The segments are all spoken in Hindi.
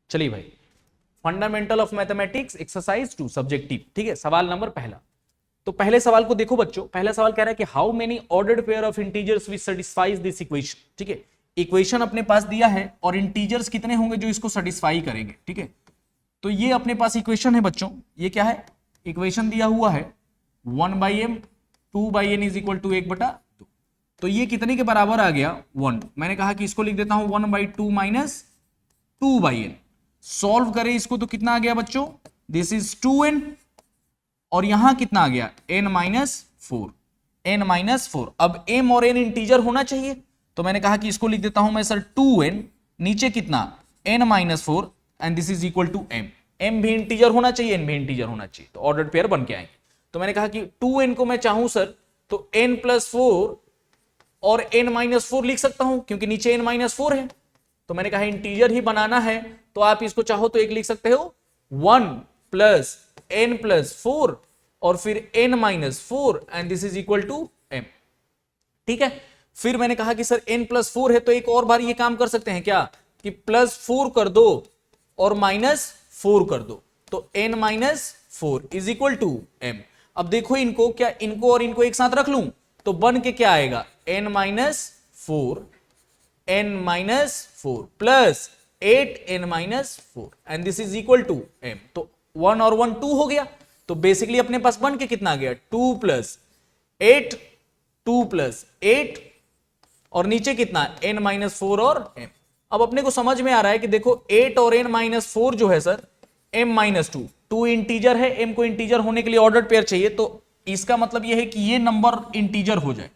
चलिए भाई, fundamental of mathematics exercise 2 subjective, ठीक है। सवाल नंबर पहला, तो पहले सवाल को देखो बच्चों। पहला सवाल कह रहा है कि how many ordered pair of integers which satisfies this equation, ठीक है। इक्वेशन अपने पास दिया है और इंटीजर्स कितने होंगे जो इसको सेटिस्फाई करेंगे, ठीक है। तो ये अपने पास इक्वेशन है बच्चों, ये क्या है, इक्वेशन दिया हुआ है 1/m 2/n is equal to 1/2। तो ये कितने के बराबर आ गया 1। मैंने कहा कि इसको लिख देता हूं 1/2 माइनस 2/n। सॉल्व करें इसको तो कितना आ गया बच्चों, दिस इज 2n और यहां कितना आ गया n-4, n-4। अब m और n इंटीजर होना चाहिए, तो मैंने कहा कि इसको लिख देता हूं मैं सर 2n, नीचे कितना n-4 and this is equal to m। m भी इंटीजर होना चाहिए, n भी इंटीजर होना चाहिए, तो ऑर्डर्ड पेयर बन के आएंगे। तो मैंने कहा कि 2n को मैं चाहूं सर तो n+4 और n-4 लिख सकता हूं क्योंकि नीचे n-4 है। तो मैंने कहा इंटीजर ही बनाना है तो आप इसको चाहो तो एक लिख सकते हो 1 + n+4 और फिर n-4 and this is equal to m, ठीक है। फिर मैंने कहा कि सर n+4 है तो एक और बार ये काम कर सकते हैं क्या कि +4 कर दो और -4 कर दो, तो n-4 is equal to m। अब देखो इनको, क्या इनको और इनको एक साथ रख लूं तो बन के क्या आएगा n-4 plus 8n-4 and this is equal to m। तो 1 और 1 2 हो गया, तो बेसिकली अपने पास बन के कितना आ गया 2 + 8 और नीचे कितना n-4 और m। अब अपने को समझ में आ रहा है कि देखो 8 और n-4 जो है सर m-2, 2 इंटीजर है, m को इंटीजर होने के लिए ऑर्डर्ड पेयर चाहिए, तो इसका मतलब यह है कि ये नंबर इंटीजर हो जाए,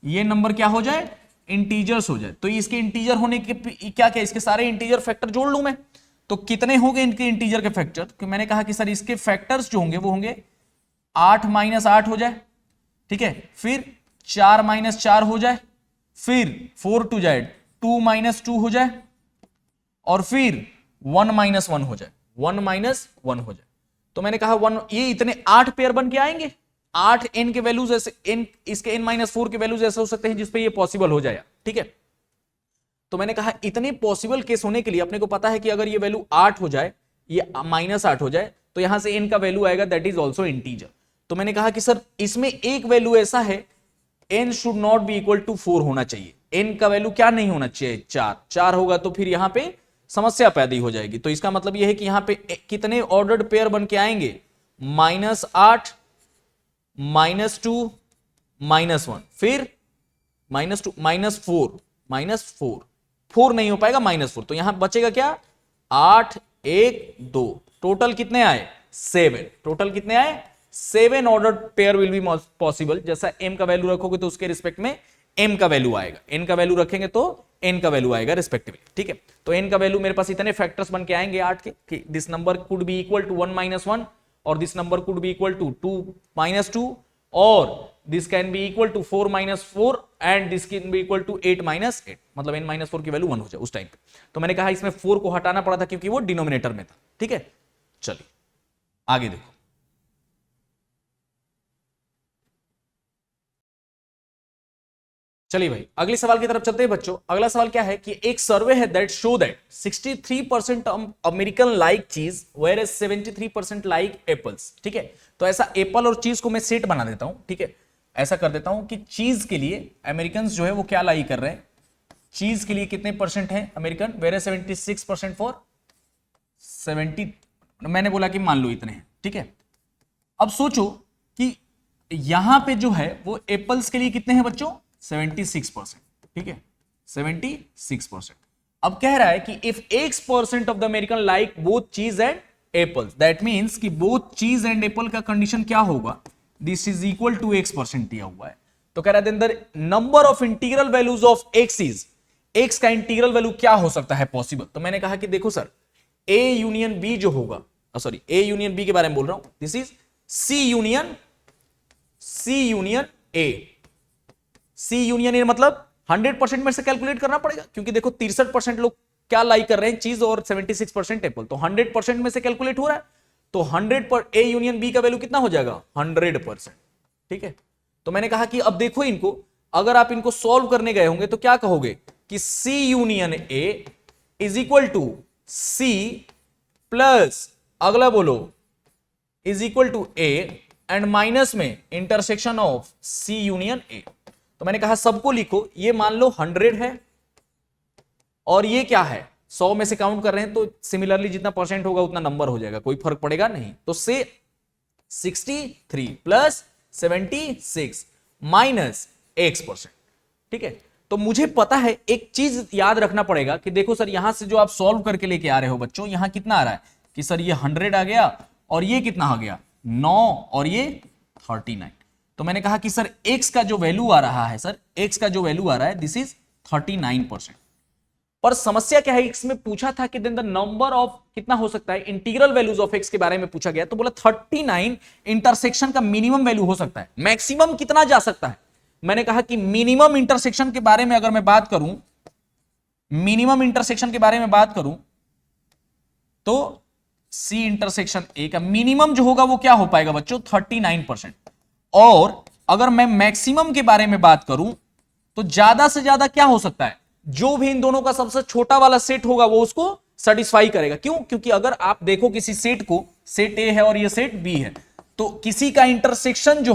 ये नंबर क्या हो जाए इंटीजर्स हो जाए। तो इसके इंटीजर होने के क्या क्या इसके सारे इंटीजर फैक्टर जोड़ लूं मैं, तो कितने होंगे इनके इंटीजर के फैक्टर, तो मैंने कहा कि सर इसके फैक्टर्स जो होंगे वो होंगे 8 - 8 हो जाए, ठीक है, फिर 4 - 4 हो जाए, फिर 4 2 जाए 2 - 2 हो जाए और फिर 1 - 1 हो जाए, 1 - 1 हो जाए। तो मैंने कहा 1, ये इतने 8 पेयर बन के आएंगे। 8 n के वैल्यूज ऐसे n, इसके n-4 के वैल्यूज ऐसे हो सकते हैं जिसपे ये पॉसिबल हो जाए, ठीक है। तो मैंने कहा इतने पॉसिबल केस होने के लिए अपने को पता है कि अगर ये वैल्यू 8 हो जाए, ये -8 हो जाए, तो यहां से n का वैल्यू आएगा दैट इज ऑल्सो इंटीजर। तो मैंने कहा कि सर इसमें एक वैल्यू ऐसा है n should not be equal to 4 होना चाहिए। n का वैल्यू क्या नहीं होना चाहिए 4 होगा तो फिर यहां पे समस्या पैदा हो जाएगी। तो इसका मतलब यह है कि यहां पे कितने ऑर्डर्ड पेयर बन के आएंगे -8 -2 -1 फिर -2 -4 4 नहीं हो पाएगा -4, तो यहां बचेगा क्या 8 1 2, टोटल कितने आए 7, टोटल कितने आए 7 order pair will be possible. जैसा m का वैल्यू रखोगे तो उसके रिस्पेक्ट में m का वैल्यू आएगा, n का वैल्यू रखेंगे तो n का वैल्यू आएगा रिस्पेक्टिवली, ठीक है। तो n का वैल्यू मेरे पास इतने फैक्टर्स बन के आएंगे 8 के कि this number could be equal to 1 - 1 और this number could be equal to 2 - 2 और this can be equal to 4 - 4 and this can be equal to 8 - 8, मतलब n-4 की वैल्यू 1 हो जाए उस टाइम पे। तो मैंने कहा इसमें 4 को हटाना पड़ा था क्योंकि वो डिनोमिनेटर में था, ठीक है। चलिए आगे देखो, चलिए भाई अगले सवाल की तरफ चलते हैं बच्चों। अगला सवाल क्या है कि एक सर्वे है that show that 63% American like चीज वेयर एज 73% लाइक एप्पल्स, ठीक है। तो ऐसा एप्पल और चीज को मैं सेट बना देता हूं, ठीक है। ऐसा कर देता हूं कि चीज के लिए अमेरिकन जो है वो क्या लाइक कर रहे हैं, चीज के लिए कितने परसेंट है अमेरिकन, वेयर एज 76% फॉर 70, मैंने बोला कि मान लो इतने हैं, ठीक है। अब सोचो कि यहां पे जो है वो एप्पल्स के लिए कितने हैं बच्चों 76%, ठीक है 76%। अब कह रहा है कि if x% of the American like both cheese and apples, that means कि बोथ चीज एंड एप्पल का कंडीशन क्या होगा, this is equal to x% दिया हुआ है। तो कह रहा है the number of integral values of x is, x का इंटीग्रल वैल्यू क्या हो सकता है पॉसिबल। तो मैंने कहा कि देखो सर a यूनियन b जो होगा, सॉरी a यूनियन b के बारे में बोल रहा हूं, this is c union a। C union A मतलब 100% में से कैलकुलेट करना पड़ेगा क्योंकि देखो 63% लोग क्या लाइक कर रहे हैं चीज और 76% एप्पल, तो 100% में से कैलकुलेट हो रहा है। तो 100 पर ए यूनियन बी का वैल्यू कितना हो जाएगा 100%, ठीक है। तो मैंने कहा कि अब देखो इनको, अगर आप इनको सॉल्व करने गए होंगे तो क्या कहोगे कि C union A is equal to C plus अगला बोलो is equal to A and minus में intersection of C union A. तो मैंने कहा सबको लिखो, ये मान लो 100 है और ये क्या है 100 में से काउंट कर रहे हैं, तो सिमिलरली जितना परसेंट होगा उतना नंबर हो जाएगा, कोई फर्क पड़ेगा नहीं। तो से 63 प्लस 76 माइनस x%। ठीक है, तो मुझे पता है एक चीज याद रखना पड़ेगा कि देखो सर यहां से जो आप सॉल्व करके लेके आ रहे हो बच्चों, यहां कितना आ रहा है कि सर ये 100 आ गया और ये कितना आ गया 9 और ये 39। तो मैंने कहा कि सर x का जो वैल्यू आ रहा है, सर x का जो वैल्यू आ रहा है दिस इज 39%। पर समस्या क्या है, इसमें पूछा था कि देन द नंबर ऑफ कितना हो सकता है, इंटीग्रल वैल्यूज ऑफ x के बारे में पूछा गया, तो बोला 39 इंटरसेक्शन का मिनिमम वैल्यू हो सकता है, मैक्सिमम कितना जा सकता है। मैंने कहा कि मिनिमम इंटरसेक्शन के बारे में अगर मैं बात करूं, मिनिमम इंटरसेक्शन के बारे में बात करूं तो सी इंटरसेक्शन ए का मिनिमम जो होगा वो क्या हो पाएगा बच्चों 39%। और अगर मैं मैक्सिमम के बारे में बात करूं तो ज्यादा से ज्यादा क्या हो सकता है, जो भी इन दोनों का सबसे छोटा वाला सेट होगा वो उसको सेटिस्फाई करेगा। क्यों? क्योंकि अगर आप देखो किसी सेट को, सेट ए है और ये सेट बी है, तो किसी का इंटरसेक्शन जो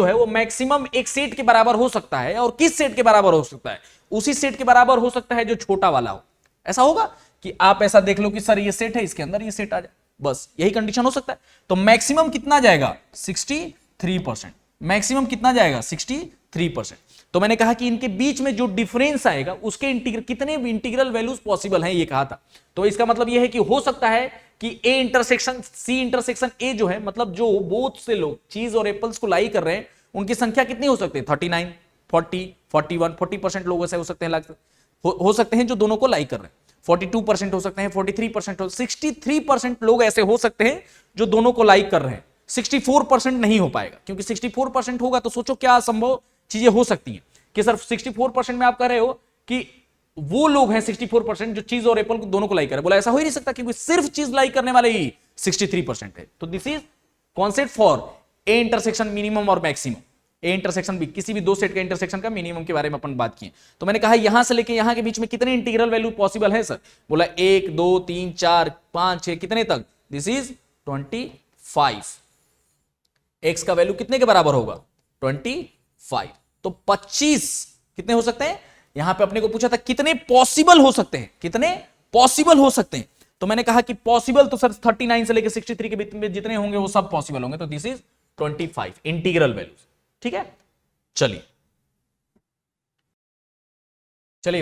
है वो मैक्सिमम एक सेट के बराबर हो सकता है। और किस सेट के बराबर हो सकता है? उसी सेट के बराबर हो सकता है जो छोटा वाला हो। ऐसा होगा कि आप ऐसा देख लो कि सर ये सेट है, इसके अंदर ये सेट आ जाए, बस यही कंडीशन हो सकता है। तो मैक्सिमम कितना जाएगा 63%। मैक्सिमम कितना जाएगा 63%। तो मैंने कहा कि इनके बीच में जो डिफरेंस आएगा उसके कितने भी इंटीग्रल वैल्यूज पॉसिबल हैं ये कहा था। तो इसका मतलब ये है कि हो सकता है कि A intersection C intersection A जो है, मतलब जो बोथ से लोग चीज और एप्पल्स को लाई कर रहे हैं उनकी संख्या कितनी हो सकती है 39, 40, 41, 40% लोग ऐसे हो सकते हैं, हो सकते हैं जो दोनों को लाइक कर रहे हैं। 42% हो सकते हैं, 43% हो, 63% लोग ऐसे हो सकते हैं जो दोनों को लाइक कर रहे हैं। 64% नहीं हो पाएगा, क्योंकि 64% होगा तो सोचो क्या असंभव चीजें हो सकती हैं कि सर 64% में आप कह रहे हो कि वो लोग हैं 64% जो चीज और एप्पल को दोनों को लाइक करे। बोला ऐसा हो ही नहीं सकता, क्योंकि सिर्फ चीज लाइक करने वाले ही 63% है। तो this is concept for A intersection minimum और मैक्सिमम। ए इंटरसेक्शन भी किसी भी दो सेट के इंटरसेक्शन का मिनिमम के बारे में अपन बात किए। तो मैंने कहा यहां से लेके यहां के बीच में कितने इंटीग्रल वैल्यू पॉसिबल है सर? बोला 1 2 3 4 5 6 कितने तक? This is 25। एक्स का वैल्यू कितने के बराबर होगा 25। तो 25 कितने हो सकते हैं? यहां पे अपने को पूछा था कितने पॉसिबल हो सकते हैं, कितने पॉसिबल हो सकते हैं। तो मैंने कहा कि पॉसिबल तो सर 39 से लेकर 63 के बीच में जितने होंगे वो सब पॉसिबल होंगे। तो दिस इज 25 इंटीग्रल वैल्यूज। ठीक है, चलिए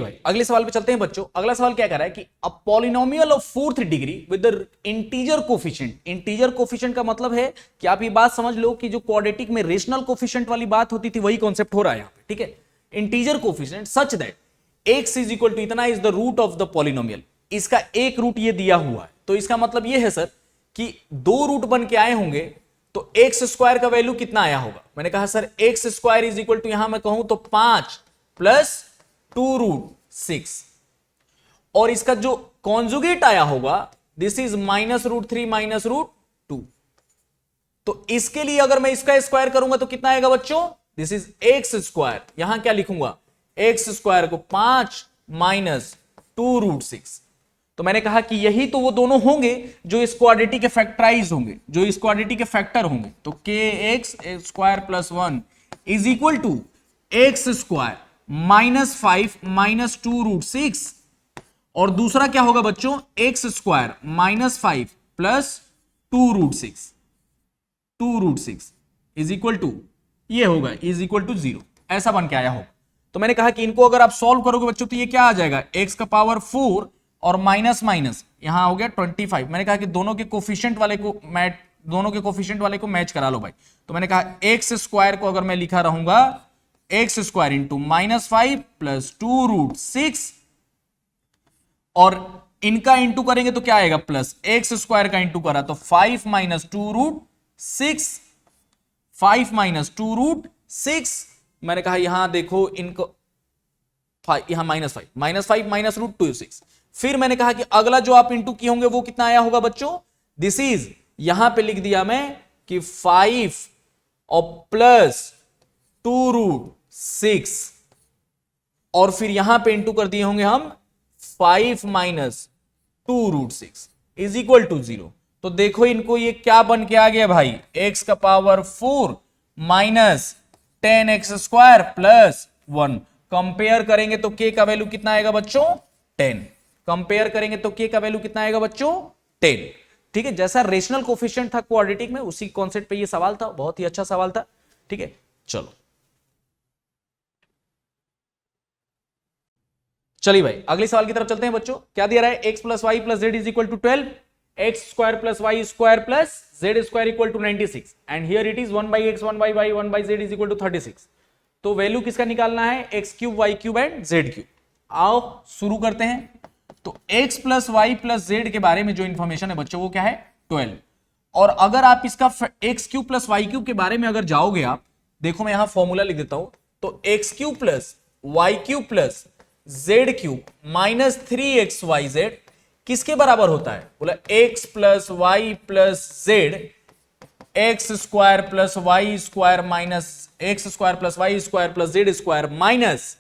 भाई अगले सवाल पे चलते हैं बच्चों। अगला सवाल क्या कह रहा है कि a polynomial of 4th degree with the integer coefficient. Integer coefficient का मतलब है कि आप ये बात समझ लो कि जो क्वाड्रेटिक में रेशनल कोफिशिएंट वाली बात होती थी वही कॉन्सेप्ट हो रहा है यहां पे। ठीक है, integer coefficient such that x is equal to इतना is the root of the polynomial. इसका एक रूट ये दिया हुआ है, तो इसका मतलब ये है सर कि दो रूट बन के आए होंगे तो एक्स स्क्वायर का वैल्यू कितना आया होगा? मैंने कहा sir X square is equal to यहां मैं कहूं तो 5 प्लस 2√6 और इसका जो कॉन्जुगेट आया होगा दिस इज -√3 -√2। तो इसके लिए अगर मैं इसका स्क्वायर करूंगा तो कितना आएगा बच्चों? This is x square. यहां क्या लिखूंगा? एक्स स्क्वायर को 5 -2√6। तो मैंने कहा कि यही तो वो दोनों होंगे जो इस क्वाड्रेटिक के फैक्टराइज होंगे, जो इस क्वाड्रेटिक के फैक्टर होंगे। तो kx square plus 1 is equal to X square -5 -2√6 और दूसरा क्या होगा बच्चों? X square -5 plus 2√6 is equal to ये होगा इज इक्वल टू 0। ऐसा बन के आया होगा। तो मैंने कहा कि इनको अगर आप सॉल्व करोगे बच्चों तो ये क्या आ जाएगा? x का पावर 4 और माइनस माइनस यहां हो गया 25। मैंने कहा कि दोनों के कोफिशिएंट वाले को मैच करा लो भाई। तो मैंने कहा एक्स स्क्वायर को अगर मैं लिखा रहूंगा एक्स स्क्वायर इंटू -5 प्लस 2√6 और इनका इंटू करेंगे तो क्या आएगा? प्लस एक्स स्क्वायर का इंटू करा तो 5 -2√6 5 -2√6। मैंने कहा यहां देखो इनको यहां -5 -√26। फिर मैंने कहा कि अगला जो आप इंटू किए होंगे वो कितना आया होगा बच्चों? दिस इज यहां पे लिख दिया मैं कि 5 और प्लस 2√6 और फिर यहां पे इंटू कर दिए होंगे हम 5 माइनस 2√6 इज इक्वल टू 0। तो देखो इनको ये क्या बन के आ गया भाई, x का power 4 minus 10x² plus 1। Compare करेंगे तो k का वैल्यू कितना आएगा बच्चों, 10। कंपेयर करेंगे तो k का वैल्यू कितना आएगा बच्चों, 10। ठीक है, जैसा रेशनल कोफिशिएंट था क्वाड्रेटिक में, उसी कॉन्सेप्ट पे ये सवाल था, बहुत ही अच्छा सवाल था। ठीक है, चलो चलिए भाई अगले सवाल की तरफ चलते हैं बच्चों। क्या दिया रहा है, x plus Y plus Z is equal to 12, X square plus Y square plus Z square equal to 96 and here it is 1/x 1/y 1/z is equal to 36। तो वैल्यू किसका निकालना है, X cube Y cube and Z cube. आओ शुरू करते हैं। तो x plus Y plus Z के बारे में जो इंफॉर्मेशन है बच्चों वो क्या है, 12। और अगर आप इसका X cube plus Y cube के बारे में अगर जाओगे आप, देखो मैं यहां फॉर्मूला लिख देता हूं। तो X cube plus Y cube plus Z cube minus 3xyz किसके बराबर होता है, बोला x plus Y plus Z X square plus Y square minus X square plus Y square plus Z square minus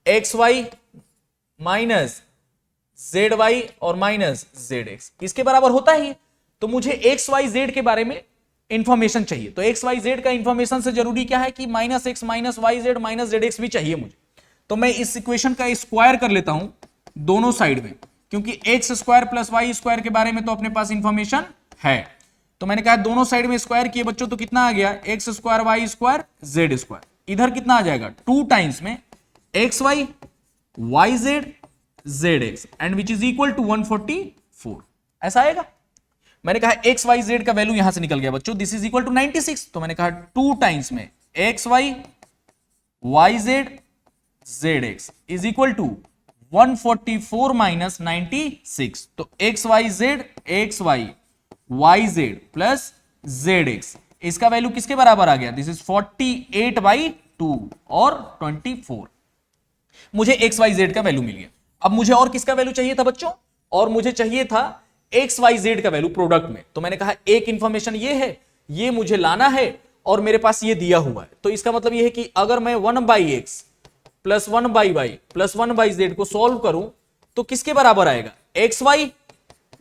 x Y minus Z Y और माइनस जेड एक्स, इसके बराबर होता ही। तो मुझे एक्स वाई जेड के बारे में इंफॉर्मेशन चाहिए। तो एक्स वाई जेड का इंफॉर्मेशन से जरूरी क्या है कि minus x minus Y Z minus Z X भी चाहिए मुझे। तो मैं इस इक्वेशन का स्क्वायर कर लेता हूं दोनों साइड में, क्योंकि X square plus Y square के बारे में तो अपने पास इंफॉर्मेशन है। तो मैंने कहा दोनों साइड में स्क्वायर किए बच्चों, तो कितना आ गया, X square Y square Z square. इधर कितना आ जाएगा, 2 टाइम्स में X Y Y Z Z X and which is equal to 144। ऐसा आएगा। मैंने कहा एक्स वाई जेड का वैल्यू यहां से निकल गया बच्चों, दिस इज इक्वल टू 96। तो मैंने कहा 2 टाइम्स में X Y Y Z Z X is equal to 144 minus 96। तो X Y Z plus Z X, इसका वैल्यू किसके बराबर आ गया, दिस इज 48/2 और 24। मुझे एक्स वाई जेड का वैल्यू मिल गया। अब मुझे और किसका वैल्यू चाहिए था बच्चों, और मुझे चाहिए था एक्स वाई जेड का वैल्यू प्रोडक्ट में। तो मैंने कहा एक इंफॉर्मेशन ये है, ये मुझे लाना है और मेरे पास ये दिया हुआ है। तो इसका मतलब ये है कि अगर मैं 1/x plus 1/y plus 1/z को सॉल्व करूं तो किसके बराबर आएगा, एक्स वाई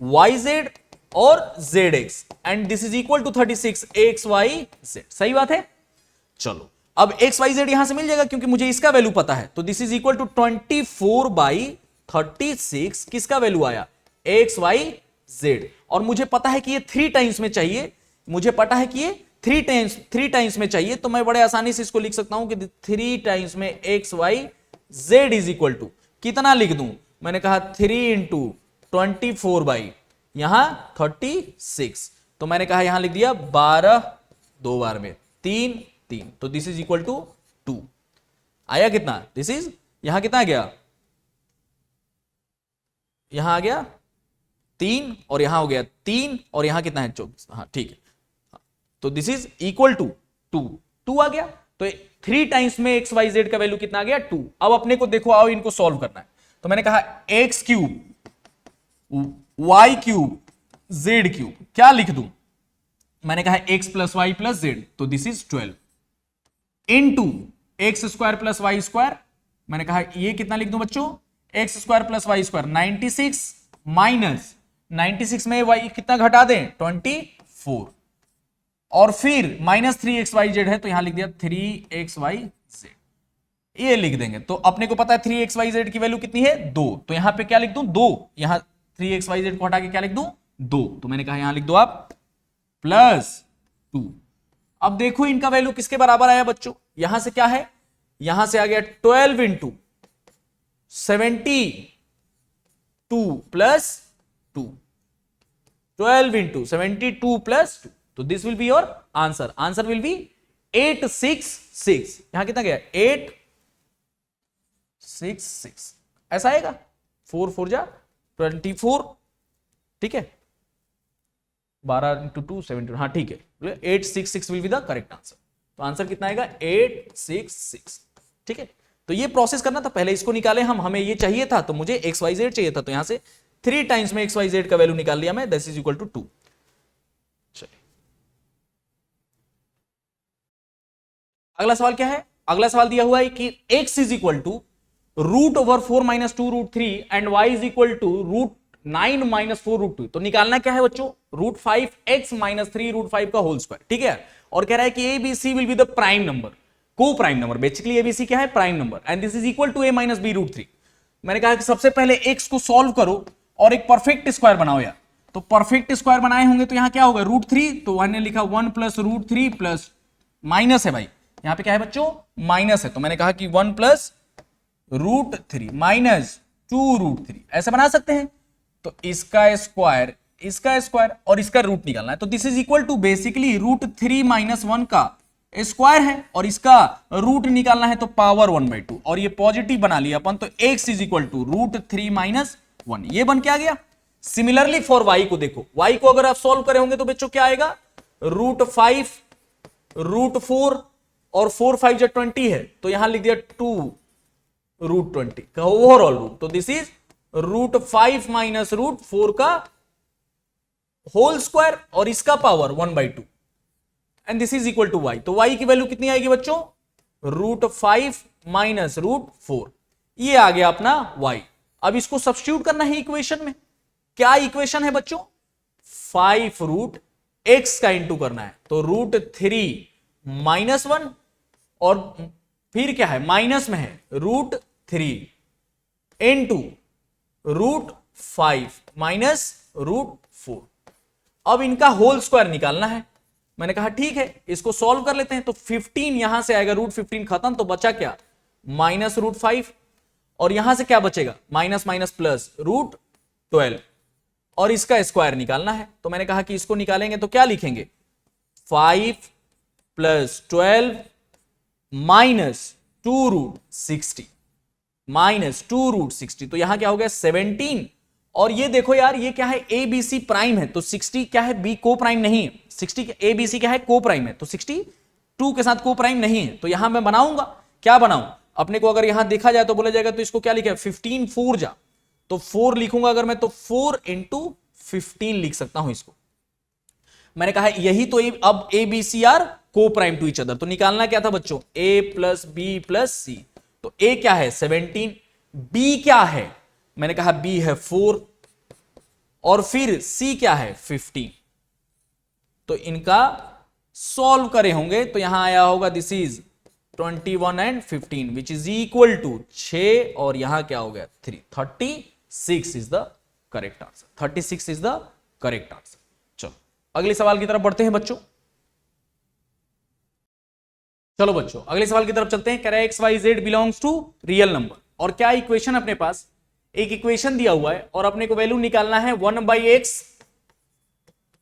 वाई जेड और Z X and this is equal to 36 X Y Z. सही बात है। चलो अब एक्स वाई जेड यहां से मिल जाएगा क्योंकि मुझे इसका वैल्यू पता है। तो दिस इज इक्वल टू 24/36 किसका वैल्यू आया, एक्स वाई जेड। और मुझे पता है कि ये 3 टाइम्स में चाहिए, मुझे पता है कि ये 3 टाइम्स में चाहिए। तो मैं बड़े आसानी से इसको लिख सकता हूं कि 3 टाइम्स में X Y Z is equal to कितना लिख दूं, मैंने कहा 3 इंटू 24 बाई यहां 36। तो मैंने कहा यहां लिख दिया 12 दो बार में 3 3। तो दिस इज इक्वल टू 2 आया कितना, दिस इज यहां कितना आ गया, यहां आ गया 3 और यहां हो गया 3 और यहां कितना है 24। हाँ ठीक है। तो दिस इज इक्वल टू 2 आ गया। तो 3 टाइम्स में एक्स वाई जेड का वैल्यू कितना आ गया, 2। अब अपने को देखो, आओ इनको सॉल्व करना है। तो मैंने कहा x cube Y cube z cube क्या लिख दूं, मैंने कहा x plus Y plus z, तो this is 12 into x square plus Y square. मैंने कहा ये कितना लिख दूं बच्चों, x square plus Y square 96 minus 96 में वाई कितना घटा दें 24 और फिर माइनस 3xyz है तो यहां लिख दिया 3xyz, ये लिख देंगे। तो अपने को पता है 3xyz की वैल्यू कितनी है 2। तो यहां पे क्या लिख दूं 2, यहां 3xyz को हटा के क्या लिख दूं 2। तो मैंने कहा यहां लिख दो आप प्लस 2। अब देखो इनका वैल्यू किसके बराबर आया बच्चों, यहां से क्या है, यहां से आ गया 12 इंटू 72 प्लस 2, 12 इंटू 72 प्लस 2। तो this will be your answer, answer will be 866। यहां कितना गया 866, ऐसा आएगा 4 4 जा 24। ठीक है 12 इंटू 2 72, हाँ ठीक है 866 will be the correct answer. तो आंसर कितना आएगा 866। ठीक है, तो ये प्रोसेस करना था, पहले इसको निकाले हम, हमें ये चाहिए था तो मुझे एक्स वाई जेड चाहिए था। तो यहां से 3 टाइम्स में एक्स वाई जेड का वैल्यू निकाल लिया मैं, दिस इज इक्वल टू 2। चलिए अगला सवाल क्या है, अगला सवाल दिया हुआ है कि x is equal to root over 4 minus 2 root 3 and Y is equal to root 9 minus 4 root 2। तो निकालना क्या है बच्चों, रूट 5x माइनस 3 रूट 5 का होल स्क्वायर। ठीक है, और कह रहा है कि A B C will be the prime number, coprime number. Basically ABC क्या है, prime number, and this is equal to a minus B root 3। मैंने कहा कि सबसे पहले x को सॉल्व करो और एक परफेक्ट स्क्वायर बनाओ यार। तो परफेक्ट स्क्वायर बनाए होंगे तो यहां क्या होगा, रूट 3, तो मैंने लिखा 1 प्लस रूट 3 प्लस माइनस है भाई, यहां पे क्या है बच्चों, माइनस है, तो मैंने कहा कि 1 प्लस रूट 3 माइनस 2 रूट 3, ऐसे बना सकते हैं। तो इसका स्क्वायर और इसका रूट निकालना है, तो this is equal to basically root 3 minus 1 का स्क्वायर है, और इसका रूट निकालना है तो पावर 1/2, और ये पॉजिटिव बना लिया अपन, तो x is equal to root 3 minus 1, ये बन के आ गया। सिमिलरली फॉर y को देखो, y को अगर आप सॉल्व करे होंगे तो बच्चों क्या आएगा, रूट 5 रूट 4 और 4 5 जो 20 है, तो यहां लिख दिया 2 रूट 20 का ओवरऑल रूट, तो this is root 5 minus root 4 का होल स्क्वायर और इसका power 1/2, and this is equal to y। तो y की वैल्यू कितनी आएगी बच्चों, रूट 5 माइनस रूट 4, ये आ गया अपना y। अब इसको सब्स्टिट्यूट करना है इक्वेशन में। क्या इक्वेशन है बच्चों, 5 रूट x का इंटू करना है, तो रूट 3 माइनस 1, और फिर क्या है, माइनस में है root 3 into root 5 minus root 4। अब इनका होल स्क्वायर निकालना है। मैंने कहा ठीक है, इसको सॉल्व कर लेते हैं। तो 15 यहां से आएगा, रूट 15 खत्म, तो बचा क्या, माइनस रूट 5, और यहां से क्या बचेगा, माइनस माइनस प्लस रूट 12, और इसका स्क्वायर निकालना है। तो मैंने कहा कि इसको निकालेंगे तो क्या लिखेंगे, 5 plus 12 minus 2 root 60 minus 2 root 60, तो यहां क्या हो गया 17। और ये देखो यार, ये क्या है, ए बी सी प्राइम है, तो 60 क्या है, बी को प्राइम नहीं है, 60 ए बी सी क्या है, को प्राइम है, तो 62 के साथ को प्राइम नहीं है। तो यहां मैं बनाऊंगा, क्या बनाऊं, अपने को अगर यहां देखा जाए तो बोला जाएगा, तो इसको क्या लिखा है, 15 4 जा, तो 4 लिखूंगा अगर मैं, तो 4 इंटू 15 लिख सकता हूं इसको। मैंने कहा यही तो अब ए बी सी आर को प्राइम टू ईच अदर। तो निकालना क्या था बच्चों, ए प्लस बी प्लस सी। तो ए क्या है 17, बी क्या है, मैंने कहा बी है 4, और फिर सी क्या है 15। तो इनका सॉल्व करे होंगे तो यहां आया होगा, this is 21 and 15 which is equal to 6, और यहां क्या हो गया 3, 36 is the correct answer, 36 is the correct answer. चलो अगले सवाल की तरफ बढ़ते हैं बच्चों। चलो बच्चों अगले सवाल की तरफ चलते हैं। कह रहा है x Y z belongs to real number, और क्या इक्वेशन अपने पास, एक इक्वेशन दिया हुआ है और अपने को वैल्यू निकालना है 1/x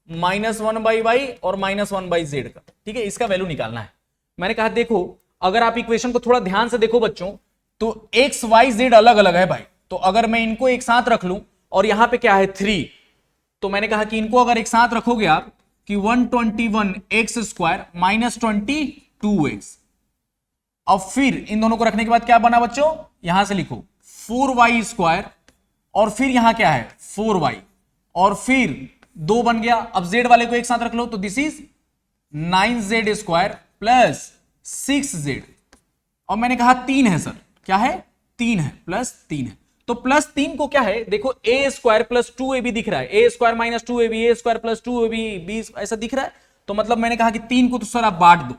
माइनस 1/y और माइनस 1/z का। ठीक है, इसका वैल्यू निकालना है। मैंने कहा देखो, अगर आप इक्वेशन को थोड़ा ध्यान से देखो बच्चों, तो एक्स वाई जेड अलग अलग है भाई। तो अगर मैं इनको एक साथ रख लूं, और यहां पे क्या है 3, तो मैंने कहा कि इनको अगर एक साथ रखोगे आप कि 121x स्क्वायर माइनस 22x, अब फिर इन दोनों को रखने के बाद क्या बना बच्चों, यहां से लिखो 4y स्क्वायर, और फिर यहां क्या है 4y, और फिर 2 बन गया। अब z वाले को एक साथ रख लो, तो this is 9z square plus 6z, और मैंने कहा 3 है सर, क्या है 3 है, प्लस 3 है। तो प्लस 3 को क्या है, देखो ए स्क्वायर प्लस 2ab दिख रहा है, a square minus 2ab, A square plus 2ab, B ऐसा दिख रहा है। तो मतलब मैंने कहा कि 3 को तो सर आप बांट दो,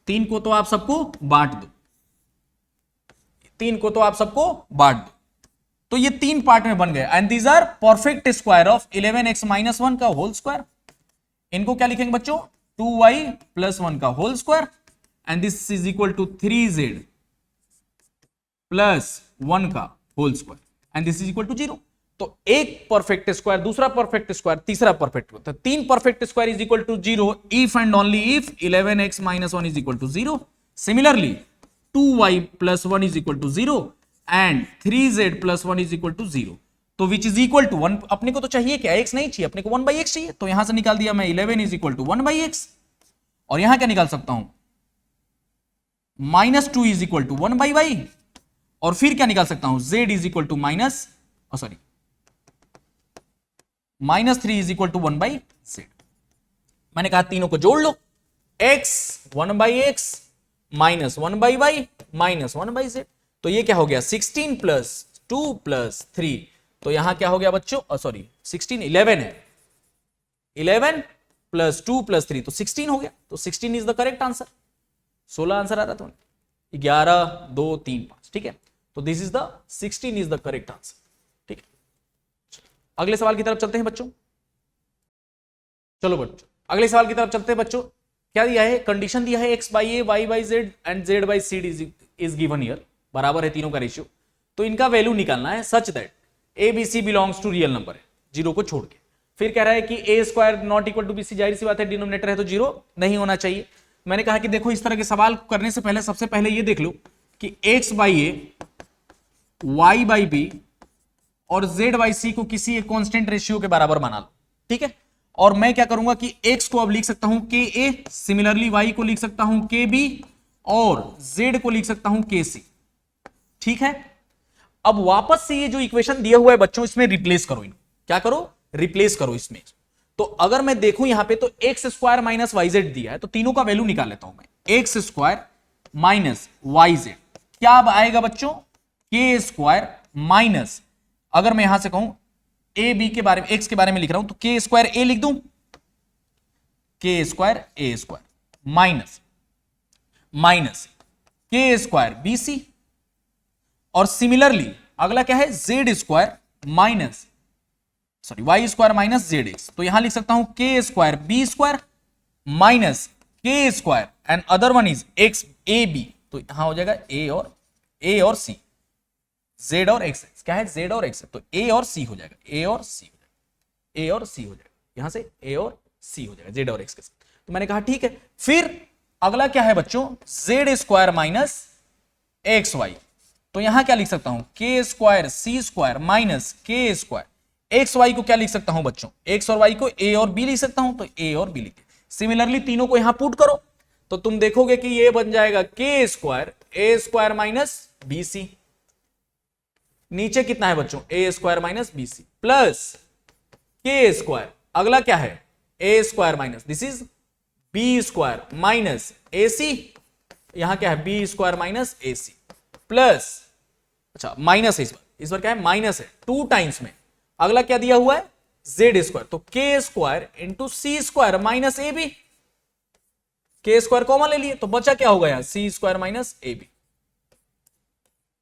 3 को तो आप सबको बांट दो, 3 को तो आप सबको बांट दो। तो ये 3 पार्ट में बन गए, and these are perfect square of 11x minus 1 का होल स्क्वायर। इनको क्या लिखेंगे बच्चों, 2y प्लस 1 का whole square, and this is equal to 3z plus 1 का whole square, and this is equal to 0। तो एक परफेक्ट स्क्वायर, दूसरा परफेक्ट स्क्वायर, तीसरा परफेक्ट, तो 3 perfect square is equal to 0 if and only if 11x minus 1 is equal to 0। Similarly 2y plus 1 is equal to 0 and 3z plus 1 is equal to 0। तो विच इज इक्वल टू 1, अपने को तो चाहिए क्या, x नहीं चाहिए, अपने को 1/x चाहिए। तो यहां से निकाल दिया मैं 11 इज इक्वल टू 1/x, और यहां क्या निकाल सकता हूं, minus 2 is equal to 1/y, और फिर क्या निकाल सकता हूं, z is equal to minus 3 is equal to 1/z। मैंने कहा तीनों को जोड़ लो, x 1/x minus 1/y minus 1/z। तो ये क्या हो गया 16 प्लस 2 प्लस 3, तो यहां क्या हो गया बच्चों, सॉरी 16 11 है, 11 प्लस 2 प्लस 3 तो 16 हो गया, तो 16 is the correct answer. 16 answer आ रहा था, 11 2 3 5, ठीक है, तो this is the 16 is the correct answer, ठीक है। अगले सवाल की तरफ चलते हैं बच्चों। चलो बच्चों अगले सवाल की तरफ चलते हैं बच्चों। क्या दिया है, कंडीशन दिया है x by a y by z and z by c is given here, बराबर है तीनों का रेशियो, तो इनका वैल्यू निकालना है such that a B c belongs to real number है, जीरो को छोड़ के। फिर कह रहा है कि a square not equal to b c, जाहिर सी बात है डिनोमिनेटर है तो जीरो नहीं होना चाहिए। मैंने कहा कि देखो इस तरह के सवाल करने से पहले सबसे पहले ये देख लो कि x by a y by b और जेड बाई सी को किसी एक कांस्टेंट रेशियो के बराबर बना लो, ठीक है। और मैं क्या करूंगा कि x को अब लिख सकता हूं के ए, सिमिलरली y को लिख सकता हूं के बी और z को लिख सकता हूं के सी, ठीक है। अब वापस से ये जो इक्वेशन दिया हुआ है बच्चों इसमें रिप्लेस करो, क्या करो, रिप्लेस करो इसमें। तो अगर मैं देखूं यहां पे तो x square minus Y z दिया है, तो तीनों का वैल्यू निकाल लेता हूं मैं, x square minus Y z क्या अब आएगा बच्चों, के स्क्वायर माइनस, अगर मैं यहां से कहूं ए बी के बारे में, एक्स के बारे में लिख रहा हूं तो के स्क्वायर ए लिख दूं, k square a square minus minus k square b c, और सिमिलरली अगला क्या है z square minus sorry y square minus Z x, तो यहां लिख सकता हूं k square b square minus k square and other one is x a b, तो यहां हो जाएगा ए और सी, जेड और एक्स, क्या है जेड और एक्स, तो ए और सी हो जाएगा, ए और सी हो जाएगा, ए और सी हो जाएगा, यहां से ए और सी हो जाएगा जेड और एक्स के साथ। तो मैंने कहा ठीक है। फिर अगला क्या है बच्चों, z square minus x y, तो यहां क्या लिख सकता हूं k square c square minus k square x y को क्या लिख सकता हूं बच्चों, एक्स और वाई को ए और बी लिख सकता हूं, तो ए और बी लिख, सिमिलरली तीनों को यहां पुट करो तो तुम देखोगे कि ये बन जाएगा k square a square minus b c, नीचे कितना है बच्चों a square minus b c plus k square, अगला क्या है a square minus this is b square minus a c, यहां क्या है b square minus a c plus, अच्छा माइनस है इस बार क्या है माइनस है 2 टाइम्स में, अगला क्या दिया हुआ है जेड स्क्वायर, तो k square into c square minus a b, k square common ले लिए तो बचा क्या होगा यार c square minus a b,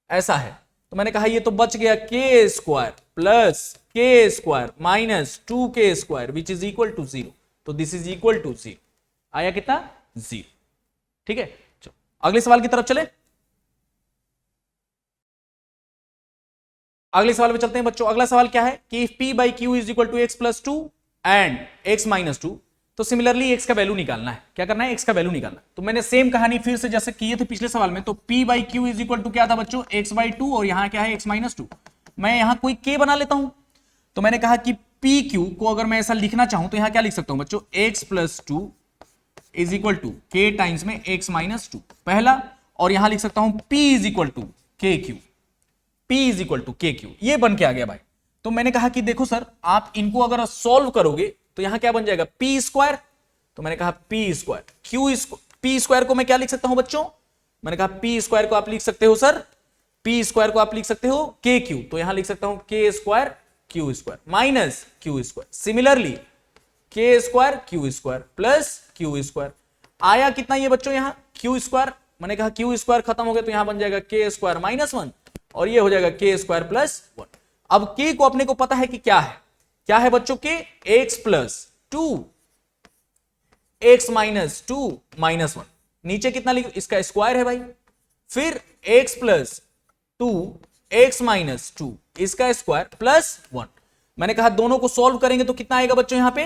ऐसा है। तो मैंने कहा ये तो बच गया k square plus k square minus 2k square which is equal to 0, तो दिस इज इक्वल टू 0, आया कितना 0, ठीक है। चलो अगले सवाल की तरफ चले, अगले सवाल पे चलते हैं बच्चों। अगला सवाल क्या है कि if p by q is equal to x plus two and x minus two, तो सिमिलरली एक्स का वैल्यू निकालना है, क्या करना है एक्स का वैल्यू निकालना है। तो मैंने सेम कहानी फिर से जैसे किए थे पिछले सवाल में, तो p by q is equal to क्या था बच्चों एक्स बाई टू, और यहां क्या है एक्स माइनस टू, मैं यहां कोई k बना लेता हूं। तो मैंने कहा कि पी क्यू को अगर मैं ऐसा लिखना चाहूं तो यहां क्या लिख सकता हूं बच्चों x plus two is equal to k times में एक्स माइनस टू पहला, और यहां लिख सकता हूं p is equal to k q, p is equal to k q, ये बन के आ गया भाई। तो मैंने कहा कि देखो सर आप इनको अगर सॉल्व करोगे तो यहां क्या बन जाएगा p स्क्वायर, तो मैंने कहा p square Q p square को मैं क्या लिख सकता हूं बच्चों, मैंने कहा p स्क्वायर को आप लिख सकते हो सर, p स्क्वायर को आप लिख सकते हो के क्यू, तो यहां लिख सकता हूं k square q square minus q square, similarly k square q square plus q square, आया कितना ये बच्चों यहां क्यू स्क्वायर, मैंने कहा क्यू स्क्वायर खत्म हो गया तो यहां बन जाएगा के स्क्वायर माइनस 1 और ये हो जाएगा के स्क्वायर प्लस 1। अब के को अपने को पता है कि क्या है बच्चों के x plus to x minus to minus 1, नीचे कितना लिखो इसका स्क्वायर है भाई, फिर x plus to x minus to इसका स्क्वायर प्लस 1। मैंने कहा दोनों को सॉल्व करेंगे तो कितना आएगा बच्चों यहां पे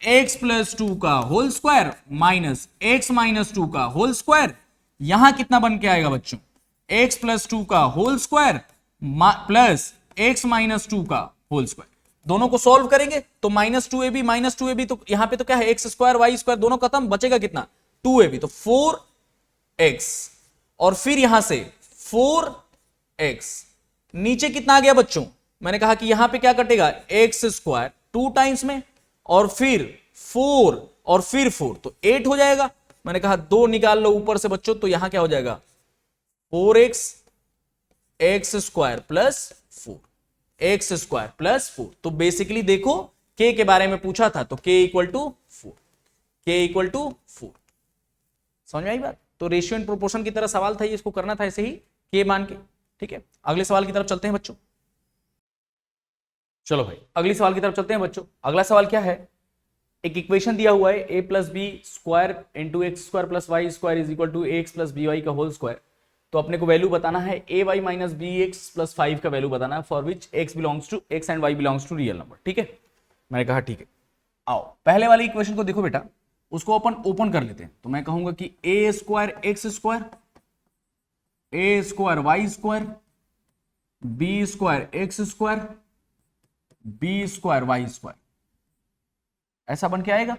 एक्स प्लस टू का whole square minus x minus two का होल स्क्वायर, यहां कितना बन के आएगा बच्चों एक्स प्लस टू का whole square plus x minus two का होल स्क्वायर, दोनों को सॉल्व करेंगे तो माइनस टू ए बी, तो यहां पे तो क्या है एक्स स्क्वायर वाई स्क्वायर दोनों खत्म, बचेगा कितना 2ab, तो 4x और फिर यहां से 4x, नीचे कितना आ गया बच्चों, मैंने कहा कि यहां पे क्या कटेगा एक्स स्क्वायर 2 टाइम्स में और फिर 4 और फिर 4 तो 8 हो जाएगा। मैंने कहा 2 निकाल लो ऊपर से बच्चों, तो यहां क्या हो जाएगा 4x x square plus 4, x square plus 4। तो बेसिकली देखो k के बारे में पूछा था तो k equal to 4, k equal to 4। समझ में आई बात? तो रेशियो एंड प्रोपोर्शन की तरह सवाल था ये, इसको करना था ऐसे ही k मान के। ठीक है, अगले सवाल की तरफ चलते हैं बच्चों। चलो भाई अगले सवाल की तरफ चलते हैं बच्चों। अगला सवाल क्या है, एक इक्वेशन दिया हुआ है a plus b square into x square plus Y square is equal to x plus b y का होल स्क्वायर। तो अपने को वैल्यू बताना है a y minus b x plus 5 का वैल्यू बताना है for which x belongs to x and y belongs to real number. ठीक है, मैंने कहा ठीक है। आओ पहले वाली इक्वेशन को देखो बेटा, उसको अपन ओपन कर लेते हैं। तो मैं कहूंगा कि a square x square, a square Y square, b square x square, b square Y square, ऐसा बन के आएगा।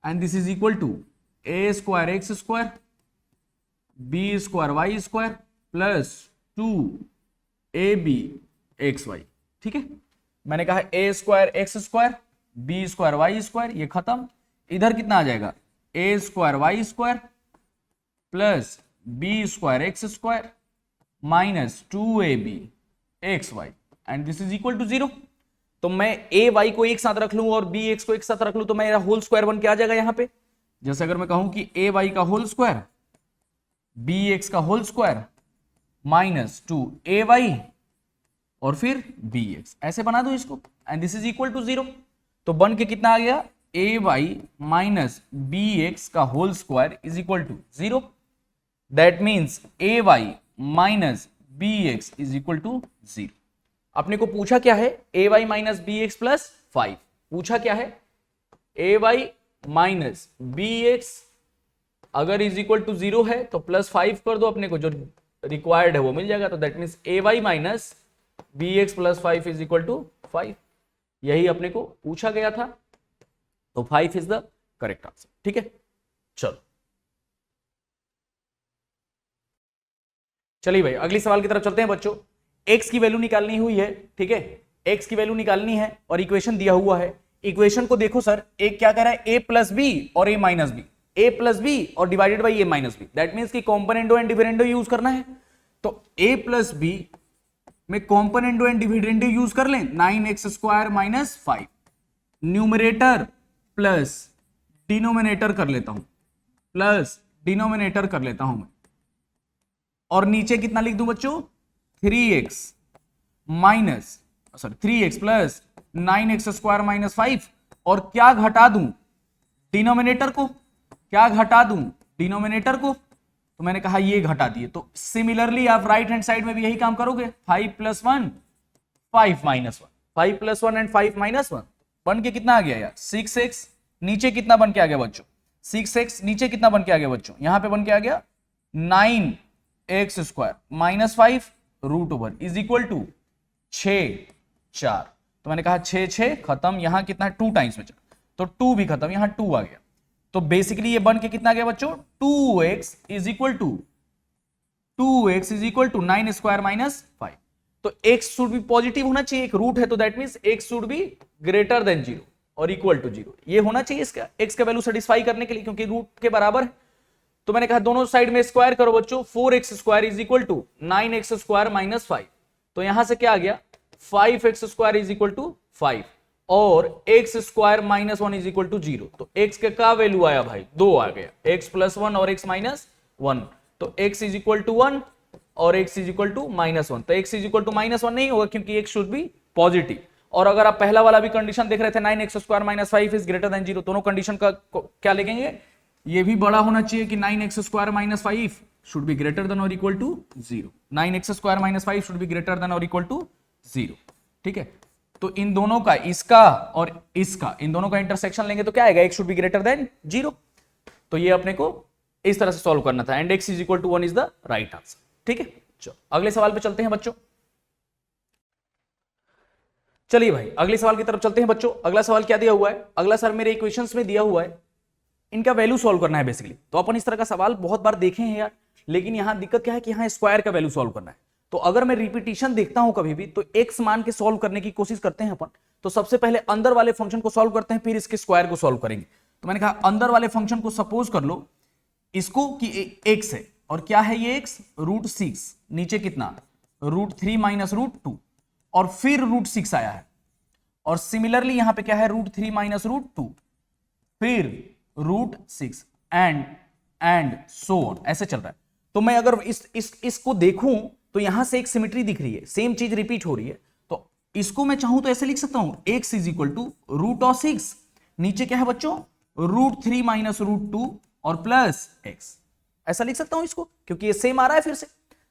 And this is equal to a square x square, b square Y square plus 2ab x y. ठीक है, मैंने कहा a square x square, b square Y square, ये खत्म। इधर कितना आ जाएगा, a square Y square plus b square x square minus 2ab x y and this is equal to 0। तो मैं ए वाई को एक साथ रख लूं और बी एक्स को एक साथ रख लूं तो मेरा होल स्क्वायर बन के आ जाएगा यहां पे। जैसे अगर मैं कहूं कि ए वाई का होल स्क्वायर, बी एक्स का होल स्क्वायर माइनस 2ay और फिर बी एक्स, ऐसे बना दो इसको and this is equal to 0। तो बन के कितना आ गया, a y minus b x का whole square is equal to 0। That means a y minus b x is equal to 0। अपने को पूछा क्या है, a y minus b x plus 5 पूछा क्या है, a y minus b x अगर इज इक्वल टू 0 है तो प्लस 5 कर दो, अपने को जो रिक्वायर्ड है वो मिल जाएगा। तो that means a y minus b x plus 5 is equal to 5, यही अपने को पूछा गया था। तो 5 इज द करेक्ट आंसर। ठीक है, चलो चलिए भाई अगली सवाल की तरफ चलते हैं बच्चों। x की वैल्यू निकालनी हुई है। ठीक है, x की वैल्यू निकालनी है और इक्वेशन दिया हुआ है। इक्वेशन को देखो सर, एक क्या कह रहा है, a प्लस बी और a minus b, a plus b और divided by a minus b. That means कि कॉम्पोनेंडो एंड डिविडेंडो यूज करना है। तो a प्लस बी में कॉम्पोनेंडो एंड डिविडेंडो यूज कर लें, 9x square minus 5, numerator plus denominator कर लेता हूं, प्लस डिनोमिनेटर कर लेता हूं मैं, और नीचे कितना लिख दूं बच्चों, 3x minus sorry 3x plus 9x square minus 5, और क्या घटा दूं, डिनोमिनेटर को, क्या घटा दूं, डिनोमिनेटर को। तो मैंने कहा ये घटा दिए। तो सिमिलरली आप राइट हैंड साइड में भी यही काम करोगे, 5 plus 1 5 minus 1, 5 plus 1 and 5 minus 1 बन के कितना आ गया यार, 6x। नीचे कितना बन के आ गया बच्चों, 6x। नीचे कितना बन के आ गया बच्चों, यहां पे बन के आ गया 9x square minus 5 root over is equal to 6 4। तो मैंने कहा 6 6 खत्म, यहां कितना 2 टाइम्स में, तो 2 भी खत्म, यहां 2 आ गया। तो बेसिकली ये बन के कितना गया बच्चों, 2x is equal to 9 square minus 5। तो x शुड बी पॉजिटिव होना चाहिए, एक रूट है तो that means x should be greater then 0 और इक्वल टू 0। ये होना चाहिए इसका x का वैल्यू सेटिस्फाई करने के लिए, क्योंकि रूट के बराबर है। तो मैंने कहा दोनों साइड में स्क्वायर करो बच्चों, 4x square is equal to 9x square minus 5। तो यहां से क्या आ गया, 5x square is equal to 5 और x square minus 1 is equal to 0। तो x के का वैल्यू आया भाई, 2 आ गया, x प्लस 1 और x माइनस 1। तो x इज इक्वल टू 1 और x is equal to minus 1। तो x is equal to minus 1 नहीं होगा क्योंकि x शुड बी पॉजिटिव। और अगर आप पहला वाला भी कंडीशन देख रहे थे, 9x square minus 5 is greater than 0, दोनों कंडीशन का क्या लिखेंगे, ये भी बड़ा होना चाहिए कि 9x square minus 5 should be greater than और equal to 0। 9x square minus 5 should be greater than और इक्वल टू 0। ठीक है, तो इन दोनों का, इसका और इसका, इन दोनों का इंटरसेक्शन लेंगे तो क्या आएगा, x should be greater then 0। तो ये अपने को इस तरह से सॉल्व करना था and x is equal to 1 is the right answer. ठीक है, चलो अगले सवाल पे चलते हैं बच्चों। चलिए भाई अगले सवाल की तरफ चलते हैं बच्चों। अगला सवाल क्या दिया हुआ है, अगला सर मेरे इक्वेशंस में दिया हुआ है, इनका वैल्यू सॉल्व करना है बेसिकली। तो अपन इस तरह का सवाल बहुत बार देखे हैं यार, लेकिन यहां दिक्कत क्या है कि यहां स्क्वायर का वैल्यू सॉल्व करना है। तो अगर मैं रिपीटिशन देखता हूं कभी भी, तो x मान के सॉल्व करने की कोशिश करते हैं अपन। तो सबसे पहले अंदर वाले फंक्शन को सॉल्व करते हैं, फिर इसके स्क्वायर को सॉल्व करेंगे। तो मैंने कहा अंदर वाले फंक्शन को सपोज कर लो इसको कि x है, और क्या है ये x, √6, नीचे कितना, √3 माइनस √2, और फिर √6 आया है, और सिमिलरली यहां पे क्या है, √3 माइनस √2, फिर √6 एंड सो ऑन, ऐसे चल रहा है। तो मैं अगर इसको देखूं तो यहां से एक सिमेट्री दिख रही है, सेम चीज रिपीट हो रही है, तो इसको मैं चाहूं तो ऐसे लिख सकता हूं, x इज इक्वल टू √6, नीचे क्या है बच्चों, √3 माइनस √2 और प्लस x, ऐसा लिख सकता हूं इसको, क्योंकि ये सेम आ रहा है फिर से।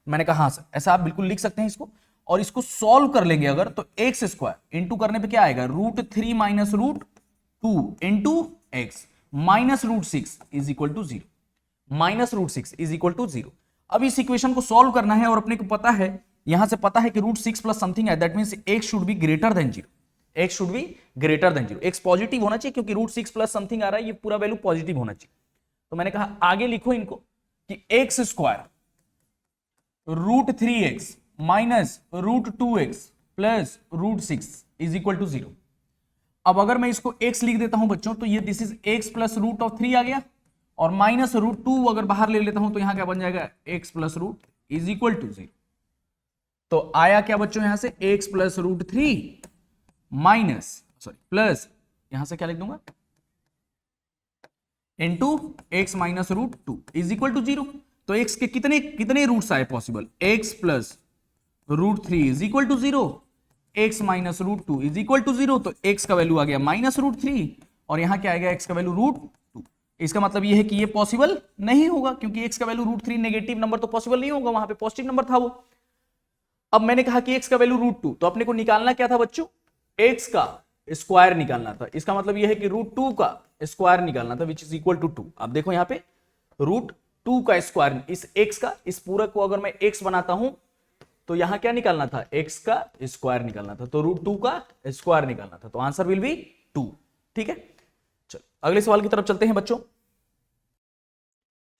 मैंने कहा हाँ सर, ऐसा आप बिल्कुल लिख सकते हैं इसको, और इसको सॉल्व कर लेंगे अगर, तो एक्स स्क्वायर इंटू करने पे क्या आएगा, √3 minus √2 into x minus √6 is equal to 0, minus √6 is equal to 0। अब इस इक्वेशन को सॉल्व करना है, और अपने को पता है, यहां से पता है कि √6 प्लस समथिंग है, that means x should be greater then 0, x should be greater then 0, x positive होना चाहिए, क्योंकि √6 प्लस समथिंग आ रहा है, ये पूरा वैल्यू पॉजिटिव होना चाहिए। तो मैंने कहा आगे लिखो इनको कि x square √3x minus √2x plus √6 is equal to 0। अब अगर मैं इसको x लिख देता हूं बच्चों, तो ये दिस इज x प्लस √3 आ गया, और माइनस √2 अगर बाहर ले लेता हूं तो यहां क्या बन जाएगा, x plus √ is equal to 0। तो आया क्या बच्चों यहां से, x plus √3 minus sorry plus, यहां से क्या लिख दूंगा, into x minus √2 is equal to 0। तो x के कितने कितने रूट्स आए possible, x plus √3 is equal to 0, x minus √2 is equal to 0, तो x का वैल्यू आ गया माइनस √3, और यहां क्या आएगा, x का वैल्यू √2। इसका मतलब यह है कि ये पॉसिबल नहीं होगा, क्योंकि x का वैल्यू √3 नेगेटिव नंबर तो पॉसिबल नहीं होगा, वहां पे पॉजिटिव नंबर था वो। अब मैंने कहा कि x का वैल्यू √2, तो अपने को निकालना क्या था बच्चों, x का स्क्वायर निकालना था। इसका मतलब यह है कि √2 का स्क्वायर निकालना था, विच इज इक्वल टू 2। अब देखो यहां पे √2 का स्क्वायर, इस x का, इस पूरा को अगर मैं x बनाता हूं तो यहां क्या निकालना था, x का स्क्वायर निकालना था, तो √2 का स्क्वायर निकालना था, तो आंसर विल बी 2। ठीक है, चलो अगले सवाल की तरफ चलते हैं बच्चों।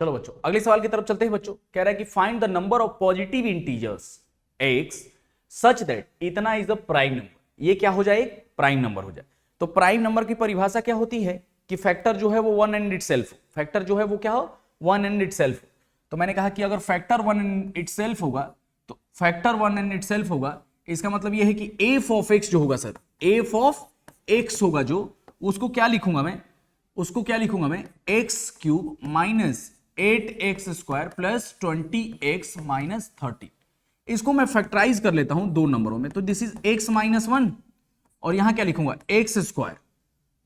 चलो बच्चों अगले सवाल की तरफ चलते हैं बच्चों। कह रहा है कि find the number of positive integers x such that इतना इज द प्राइम नंबर, ये क्या हो जाए, एक प्राइम नंबर हो जाए। तो प्राइम नंबर की परिभाषा क्या होती है कि फैक्टर जो है वो वन एंड इटसेल्फ, फैक्टर जो है वो क्या हो, वन एंड इटसेल्फ। तो मैंने कहा कि अगर फैक्टर वन एंड इटसेल्फ होगा, तो फैक्टर वन एंड इटसेल्फ होगा, इसका मतलब यह है कि एफ ऑफ एक्स जो होगा सर, एफ ऑफ एक्स होगा जो, उसको क्या लिखूंगा मैं, उसको क्या लिखूंगा मैं, x cube minus 8x square plus 20x minus 30। इसको मैं फैक्टराइज कर लेता हूं दो नंबरों में, तो दिस इज x माइनस 1, और यहां क्या लिखूंगा, x square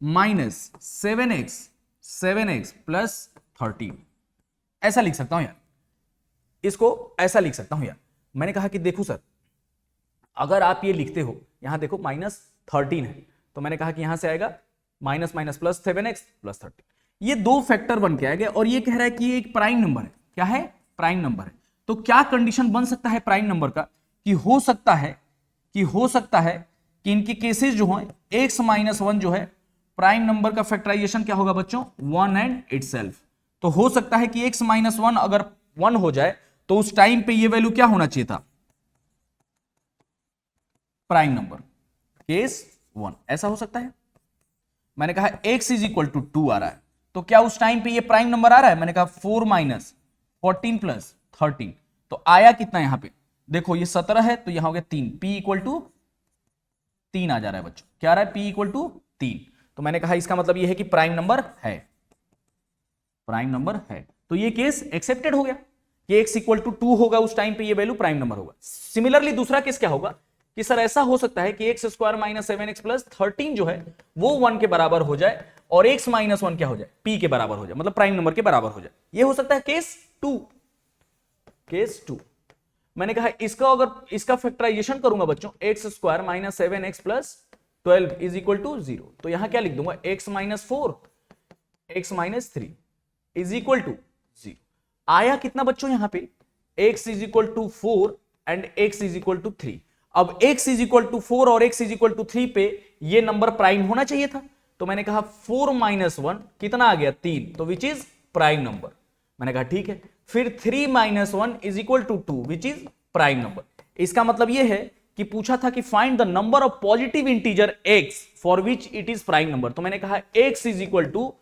minus 7x plus 13, ऐसा लिख सकता हूं यार, इसको ऐसा लिख सकता हूं यार। मैंने कहा कि देखो सर, अगर आप ये लिखते हो, यहां देखो माइनस 13 है, तो मैंने कहा कि यहां से आएगा minus minus plus 7x plus 13, ये दो फैक्टर बन के आएंगे, और ये कह रहा है कि ये एक प्राइम नंबर है, क्या है, प्राइम नंबर है। तो क्या कंडीशन बन सकता है प्राइम नंबर का, कि हो सकता है कि इनके केसेस जो हैं, x माइनस 1 जो है, प्राइम नंबर का फैक्टराइजेशन क्या होगा बच्चों, वन एंड इटसेल्फ। तो हो सकता है कि x माइनस 1 अगर 1 हो जाए, तो उस टाइम पे ये वैल्यू क्या होना चाहिए था, प्राइम नंबर, केस 1, ऐसा हो सकता है। मैंने कहा x इज इक्वल टू 2 आ रहा है, तो क्या उस टाइम पे ये प्राइम नंबर आ रहा है, मैंने कहा 4 माइनस 14 प्लस 13, तो आया कितना, यहां पे देखो ये 17 है, तो यहां हो गया 3, p इक्वल टू 3 आ जा रहा है बच्चों, क्या आ रहा है, p इक्वल टू 3। तो मैंने कहा इसका मतलब ये है कि प्राइम नंबर है, प्राइम नंबर है, तो ये केस एक्सेप्टेड हो गया कि x इक्वल टू 2 होगा, उस टाइम पे ये वैल्यू प्राइम नंबर होगा। सिमिलरली दूसरा केस क्या होगा कि सर ऐसा हो सकता है कि x square minus 7x plus 13 जो है वो 1 के बराबर हो जाए, और x माइनस 1 क्या हो जाए, p के बराबर हो जाए, मतलब प्राइम नंबर के बराबर हो जाए, ये हो सकता है केस 2, केस 2। मैंने कहा इसका फैक्टराइजेशन करूंगा बच्चों, x square minus 7x plus 12 is equal to 0, तो यहां क्या लिख दूंगा, x minus 4 x minus 3 is equal to 0। आया कितना बच्चों यहां पे, x is equal to 4 and x is equal to 3। अब x इज इक्वल टू 4 और x इज इक्वल टू 3 पे ये नंबर प्राइम होना चाहिए था, तो मैंने कहा 4 माइनस 1 कितना आ गया, 3, तो विच इज प्राइम नंबर। मैंने कहा ठीक है, फिर 3 minus 1 is equal to 2 which is prime number. इसका मतलब यह है कि पूछा था कि find the number of positive integer x for which it is prime number, तो मैंने कहा x is equal to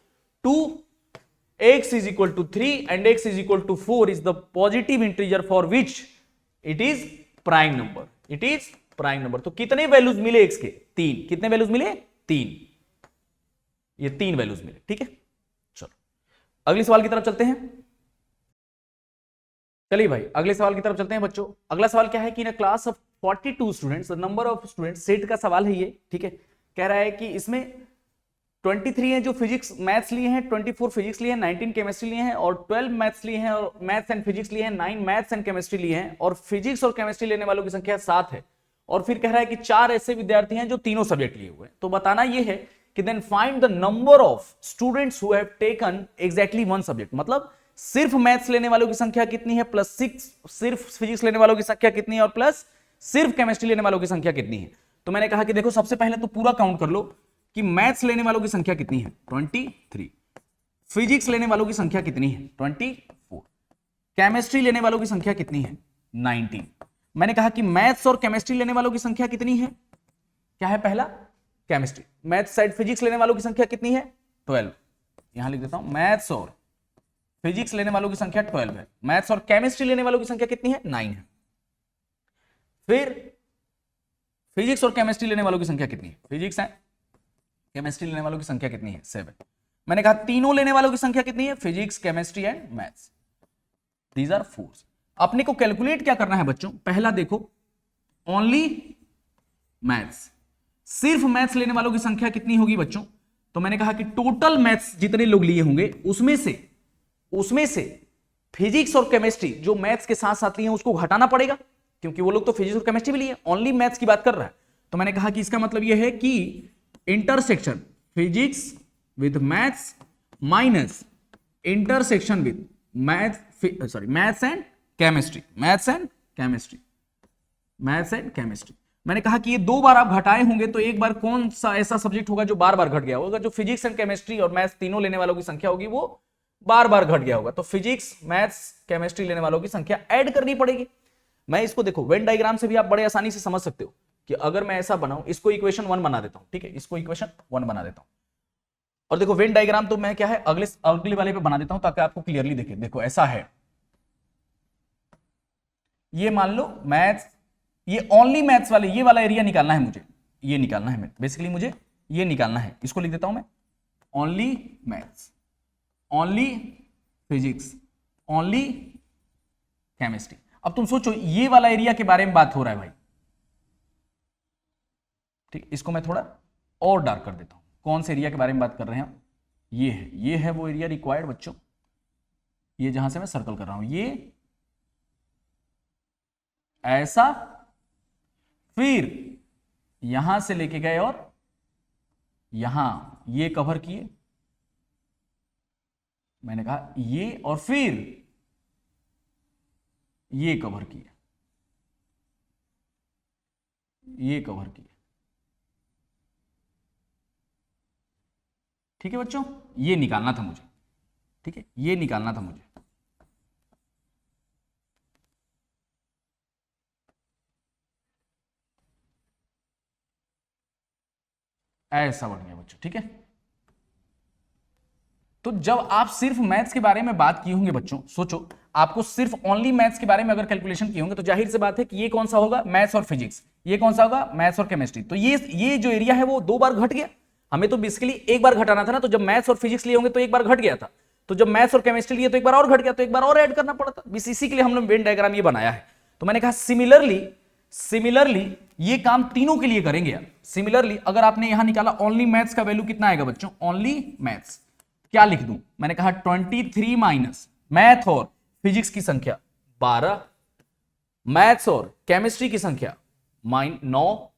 2 x is equal to 3 and x is equal to 4 is the positive integer for which it is prime number. It is prime number. तो कितने वैल्यूज मिले x के? 3. कितने वैल्यूज मिले? 3. ये 3 वैल्यूज मिले. ठीक है, चलो अगले सवाल की तरफ चलते हैं. चलिए भाई अगले सवाल की तरफ चलते हैं बच्चों. अगला सवाल क्या है कि in class of 42 students, number of students, set का सवाल है ये. ठीक है, कह रहा है कि इसमें 23 हैं जो फिजिक्स मैथ्स लिए हैं, 24 फिजिक्स लिए हैं, 19 केमिस्ट्री लिए हैं और 12 मैथ्स लिए हैं और मैथ्स एंड फिजिक्स लिए हैं, 9 मैथ्स एंड केमिस्ट्री लिए हैं और फिजिक्स और केमिस्ट्री लेने वालों की संख्या 7 है. और फिर कह रहा है कि 4 ऐसे विद्यार्थी हैं जो तीनों सब्जेक्ट लिए हुए हैं. तो बताना ये है कि then find the number of students who have taken exactly one subject. मतलब सिर्फ मैथ्स लेने वालों की संख्या कितनी है प्लस 6 सिर्फ फिजिक्स लेने वालों की संख्या कितनी है और प्लस सिर्फ केमिस्ट्री लेने वालों की संख्या कितनी है. तो मैंने कहा कि देखो सबसे पहले तो पूरा काउंट कर लो कि मैथ्स लेने वालों की संख्या कितनी है 23, फिजिक्स लेने वालों की संख्या कितनी है 24, केमिस्ट्री लेने वालों की संख्या कितनी है 19. मैंने कहा कि मैथ्स और केमिस्ट्री लेने वालों की संख्या कितनी है, क्या है पहला केमिस्ट्री, मैथ्स साइड फिजिक्स लेने वालों की संख्या कितनी है 12. यहां लिख देता हूं मैथ्स और फिजिक्स लेने वालों की संख्या 12 है, मैथ्स और केमिस्ट्री लेने वालों की संख्या कितनी है 9 है. फिर फिजिक्स और केमिस्ट्री लेने वालों की संख्या कितनी है, फिजिक्स है केमिस्ट्री लेने वालों की संख्या कितनी है 7. मैंने कहा तीनों लेने वालों की संख्या कितनी है physics chemistry and maths, these are 4. अपने को कैलकुलेट क्या करना है बच्चों, पहला देखो ओनली मैथ्स, सिर्फ मैथ्स लेने वालों की संख्या कितनी होगी बच्चों. तो मैंने कहा कि टोटल मैथ्स जितने लोग लिए होंगे उसमें से फिजिक्स और केमिस्ट्री जो मैथ्स के साथ साथ लिए हैं उसको घटाना पड़ेगा, क्योंकि वो लोग तो फिजिक्स और केमिस्ट्री भी लिए, ओनली मैथ्स की बात कर रहा है. तो मैंने कहा कि इसका मतलब यह है कि intersection physics with maths minus intersection with maths and chemistry, मैंने कहा कि ये 2 बार आप घटाए होंगे तो एक बार कौन सा ऐसा सब्जेक्ट होगा जो बार बार घट गया होगा, जो फिजिक्स एंड केमिस्ट्री और मैथ्स तीनों लेने वालों की संख्या होगी वो बार बार घट गया होगा. तो फिजिक्स मैथ्स केमिस्ट्री लेने वालों की संख्या ऐड करनी पड़ेगी. मैं इसको देखो वेन डायग्राम से भी आप बड़े आसानी से समझ सकते हो कि अगर मैं ऐसा बनाऊं, इसको इक्वेशन 1 बना देता हूं. ठीक है, इसको इक्वेशन 1 बना देता हूं और देखो वेन डायग्राम तो मैं क्या है अगले वाले पे बना देता हूं ताकि आपको क्लियरली दिखे. देखो ऐसा है, ये मान लो मैथ्स, ये ओनली मैथ्स वाले ये वाला एरिया निकालना है मुझे, ये निकालना है बेसिकली मुझे ये निकालना है. इसको लिख देता हूं मैं only maths, only physics, only chemistry. अब तुम सोचो ये वाला एरिया के बारे में बात हो रहा है भाई. ठीक, इसको मैं थोड़ा और डार्क कर देता हूं. कौन से एरिया के बारे में बात कर रहे हैं हम, ये है वो एरिया रिक्वायर्ड बच्चों, ये जहां से मैं सर्कल कर रहा हूं, ये ऐसा, फिर यहां से लेके गए और यहां ये कवर किए, मैंने कहा ये, और फिर ये कवर किए, ये कवर किए. ठीक है बच्चों, ये निकालना था मुझे. ठीक है, ये निकालना था मुझे. ऐसा बन गया बच्चों. ठीक है, तो जब आप सिर्फ मैथ्स के बारे में बात किए होंगे बच्चों, सोचो आपको सिर्फ ओनली मैथ्स के बारे में अगर कैलकुलेशन किए होंगे तो जाहिर सी बात है कि ये कौन सा होगा मैथ्स और फिजिक्स, ये कौन सा होगा मैथ्स और केमिस्ट्री. तो ये जो एरिया है वो 2 बार घट गया. हमें तो बेसिकली एक बार घटाना था ना, तो जब मैथ्स और फिजिक्स लिए होंगे तो एक बार घट गया था, तो जब मैथ्स और केमिस्ट्री लिए तो एक बार और घट गया, तो एक बार और ऐड करना पड़ा था. बस इसी के लिए हमने वेन डायग्राम ये बनाया है. तो मैंने कहा सिमिलरली ये काम तीनों के लिए करेंगे यार. सिमिलरली अगर आपने यहां निकाला ओनली मैथ्स का वैल्यू कितना आएगा बच्चों, ओनली मैथ्स क्या लिख दूं, मैंने कहा 23 माइनस मैथ और फिजिक्स की संख्या 12, मैथ्स और केमिस्ट्री की संख्या 9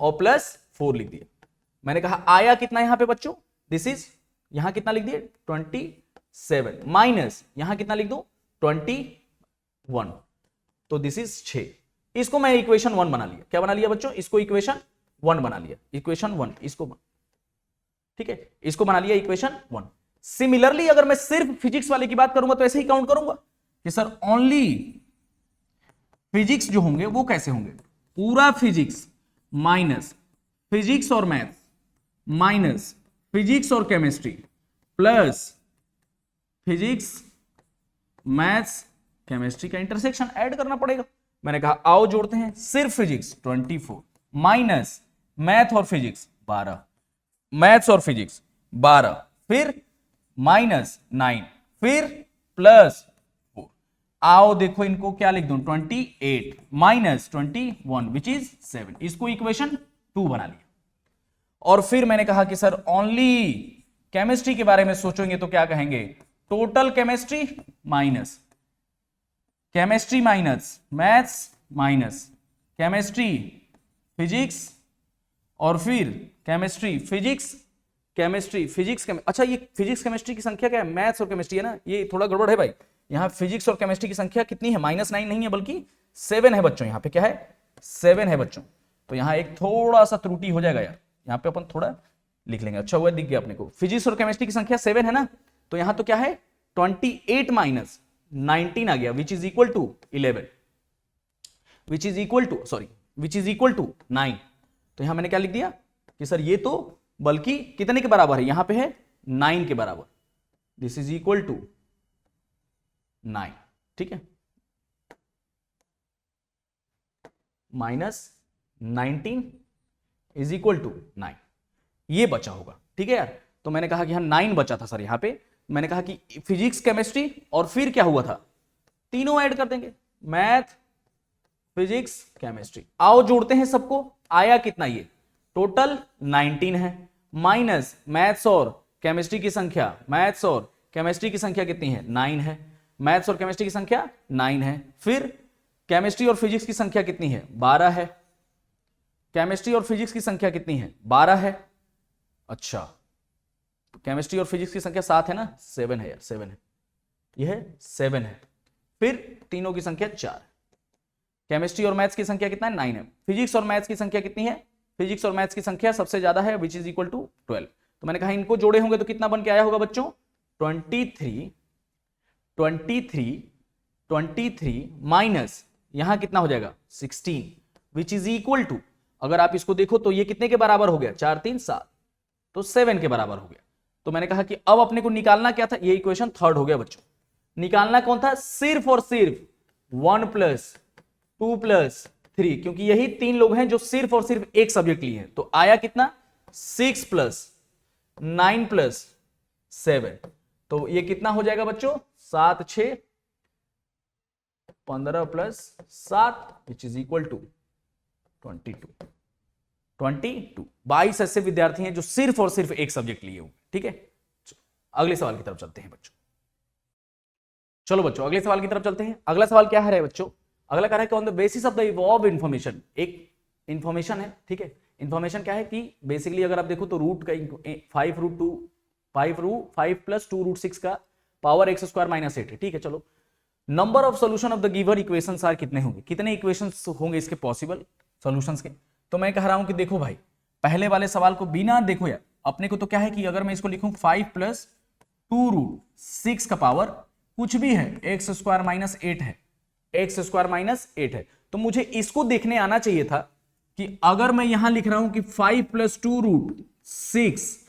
और प्लस 4 लिख दिया. मैंने कहा आया कितना यहां पे बच्चों, दिस इज, यहां कितना लिख दिया 27 माइनस यहां कितना लिख दो 21, तो दिस इज 6. इसको मैं इक्वेशन 1 बना लिया. क्या बना लिया बच्चों, इसको इक्वेशन 1 बना लिया, इक्वेशन 1 इसको. ठीक है, इसको बना लिया इक्वेशन 1. सिमिलरली अगर मैं सिर्फ फिजिक्स वाले की बात करूंगा तो ऐसे ही काउंट करूंगा कि सर ओनली फिजिक्स जो होंगे वो कैसे होंगे, पूरा फिजिक्स माइनस फिजिक्स और मैथ्स माइनस फिजिक्स और chemistry plus physics maths chemistry का इंटरसेक्शन ऐड करना पड़ेगा। मैंने कहा आओ जोड़ते हैं, सिर्फ फिजिक्स 24 माइनस मैथ और फिजिक्स 12, मैथ्स और फिजिक्स 12, फिर माइनस 9, फिर प्लस 4। आओ देखो इनको क्या लिख दूं, 28 माइनस 21 विच इज 7, इसको इक्वेशन 2 बना लिया। और फिर मैंने कहा कि सर ओनली केमिस्ट्री के बारे में सोचेंगे तो क्या कहेंगे, total chemistry minus maths minus chemistry physics, और फिर केमिस्ट्री फिजिक्स अच्छा ये फिजिक्स केमिस्ट्री की संख्या क्या है, मैथ्स और केमिस्ट्री है ना, ये थोड़ा गड़बड़ है भाई। यहां फिजिक्स और केमिस्ट्री की संख्या कितनी है, -9 नहीं है बल्कि 7 है बच्चों, यहां पे क्या है 7 है बच्चों। तो यहां एक थोड़ा सा त्रुटि हो जाएगा यार, यहां पे अपन थोड़ा लिख लेंगे। अच्छा हुआ दिख गया अपने को, फिजिक्स और केमिस्ट्री की संख्या 7 है ना, तो यहां तो क्या है 28 माइनस 19 आ गया which is equal to 11, which is equal to 9। तो यहां मैंने क्या लिख दिया कि सर ये तो बल्कि कितने के बराबर है, यहां पे है 9 के बराबर, दिस इज इक्वल टू 9, ठीक है, -19 इज इक्वल टू 9, ये बचा होगा, ठीक है यार। तो मैंने कहा कि यहां 9 बचा था सर, यहां पे मैंने कहा कि फिजिक्स केमिस्ट्री और फिर क्या हुआ था, तीनों ऐड कर देंगे, मैथ फिजिक्स केमिस्ट्री। आओ जोड़ते हैं सबको, आया कितना, ये टोटल 19 है, माइनस मैथ्स और केमिस्ट्री की संख्या, कितनी है 9 है, मैथ्स और केमिस्ट्री की संख्या 9 है, फिर केमिस्ट्री और फिजिक्स की संख्या कितनी है 12 है, केमिस्ट्री और फिजिक्स की संख्या कितनी है 12 है। अच्छा केमिस्ट्री और फिजिक्स की संख्या 7 है ना, 7 है यार, 7 है, यह 7 है, फिर तीनों की संख्या 4 है, केमिस्ट्री और मैथ्स की संख्या कितना है 9 है, फिजिक्स और मैथ्स की संख्या कितनी है, फिजिक्स और मैथ्स की संख्या सबसे ज्यादा है विच इज इक्वल टू 12। तो मैंने कहा इनको जोड़े होंगे तो कितना बन के आया होगा बच्चों, 23 माइनस यहां कितना हो जाएगा 16 विच इज इक्वल टू, अगर आप इसको देखो तो ये कितने के बराबर हो गया 4 3 7, तो 7 के बराबर हो गया। तो मैंने कहा कि अब अपने को निकालना क्या था, ये इक्वेशन 3rd हो गया बच्चों, निकालना कौन था, सिर्फ और सिर्फ 1 + 2 + 3, क्योंकि यही 3 लोग हैं जो सिर्फ और सिर्फ एक सब्जेक्ट लिए हैं। तो आया कितना 6 + 9 + 7, तो ये कितना हो जाएगा बच्चों 7 6 15 + 7 विच इज इक्वल टू 22। 22 ऐसे विद्यार्थी हैं जो सिर्फ और सिर्फ एक सब्जेक्ट लिए हुए, ठीक है। अगले सवाल की तरफ चलते हैं बच्चों, चलो बच्चों अगले सवाल की तरफ चलते हैं। अगला सवाल क्या है बच्चों, अगला कह रहा है कि on the basis of the evolve information, एक इंफॉर्मेशन है, ठीक है। इंफॉर्मेशन क्या है कि बेसिकली अगर आप देखो तो रूट का 5 + 2√6 का पावर x² - 8 है, ठीक है। चलो number of solution of the given equations are कितने होंगे, कितने इक्वेशंस होंगे इसके पॉसिबल सॉल्यूशंस के। तो मैं कह रहा हूं कि देखो भाई पहले वाले सवाल को बिना देखो यार, अपने को तो क्या है कि अगर मैं इसको लिखूं 5 + 2√6 का पावर कुछ भी है x² - 8 है, x² - 8 है, तो मुझे इसको देखने आना चाहिए था कि अगर मैं यहां लिख रहा हूं कि 5 + 2√6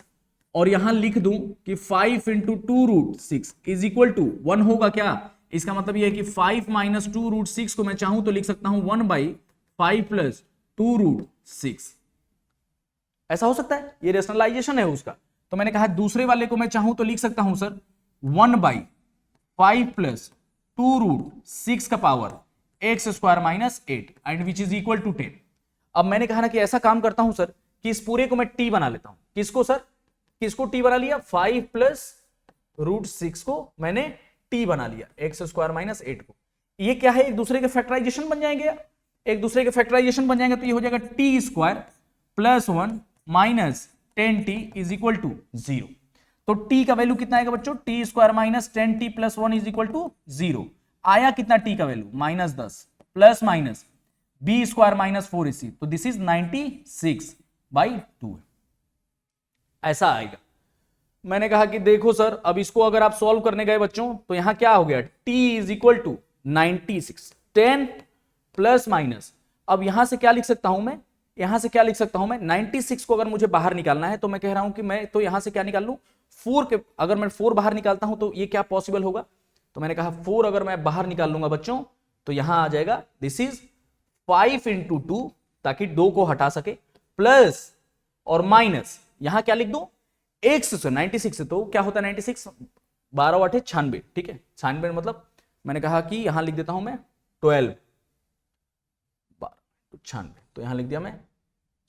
और यहां लिख दूं कि 5 × 2√6 इज इक्वल टू 1 होगा क्या, इसका मतलब यह है कि 5 - 2√6 को मैं चाहूं तो लिख सकता हूं 1/5 + 2√6, ऐसा हो सकता है, ये रेशनलाइजेशन है उसका। तो मैंने कहा दूसरे वाले को मैं चाहूं तो लिख सकता हूं सर 1/5 + 2√6 का power x² - 8 and which is equal to 10। अब मैंने कहा ना कि ऐसा काम करता हूं सर कि इस पूरे को मैं t बना लेता हूं, किसको सर, किसको t बना लिया, 5 + √6 को मैंने t बना लिया, x² - 8 को। ये क्या है, एक दूसरे के फैक्टराइजेशन बन जाएंगे, एक दूसरे के फैक्टराइजेशन बन जाएंगे, तो ये हो जाएगा t² + 1 - 10t is equal to 0। तो t का वैल्यू कितना आएगा बच्चों, t² - 10t + 1 is equal to 0। आया कितना t का value -10 plus minus b² - 4ac, तो दिस इज 96/2 ऐसा आएगा। मैंने कहा कि देखो सर अब इसको अगर आप सॉल्व करने गए बच्चों तो यहां क्या हो गया, t is equal to 96, 10 plus minus, अब यहां से क्या लिख सकता हूं मैं, यहां से क्या लिख सकता हूं मैं 96 को अगर मुझे बाहर निकालना है तो मैं कह रहा हूं कि मैं तो यहां से क्या निकाल लूं 4 के अगर मैं 4 बाहर निकालता हूं तो ये क्या पॉसिबल होगा, तो मैंने कहा 4 अगर मैं बाहर निकाल लूंगा बच्चों तो यहां आ जाएगा दिस इज 5 इंटू 2, ताकि 2 को हटा सके, प्लस और माइनस यहां क्या लिख दू x से 96 से, तो क्या होता है 96, 12 8 96, ठीक है 96 मतलब मैंने कहा कि यहां लिख देता हूं मैं 12 96, तो यहां लिख दिया मैं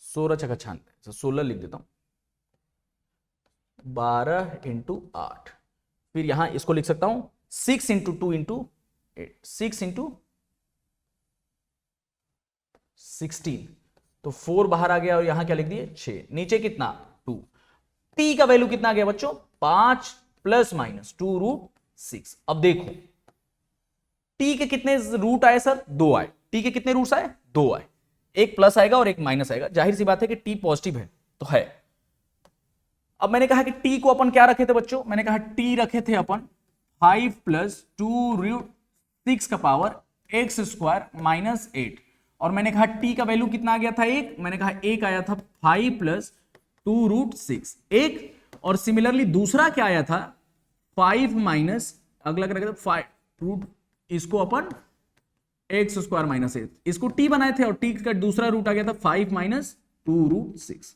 16 छक्का 96, 16 लिख देता हूं, 12 इंटू 8, फिर यहां इसको लिख सकता हूं 6 इंटू 2 इंटू 8, 6 इंटू 16, तो 4 बाहर आ गया और यहां क्या लिख दिए 6, नीचे कितना 2, t का वैल्यू कितना आ गया बच्चों 5 प्लस माइनस 2 रूट 6। अब देखो t के कितने रूट आए सर, 2 आए, t के कितने रूट्स आए 2 आए, एक प्लस आएगा और एक माइनस आएगा, जाहिर सी बात है कि t पॉजिटिव है तो है। अब मैंने कहा कि t को अपन क्या रखे थे बच्चों, मैंने कहा t रखे थे अपन 5 प्लस 2 रूट 6 का पावर x स्क्वायर माइनस 8, और मैंने कहा t का वैल्यू कितना आ गया था 1, मैंने कहा 1 आया था 5 प्लस 2 रूट 6 1, और सिमिलरली दूसरा क्या आया था 5 माइनस अगला क्या रखे थे 5 रूट, इसको अपन एक्स स्क्वायर माइनस 8, इसको t बनाए थे और t का दूसरा रूट आ गया था 5 माइनस 2 रूट 6,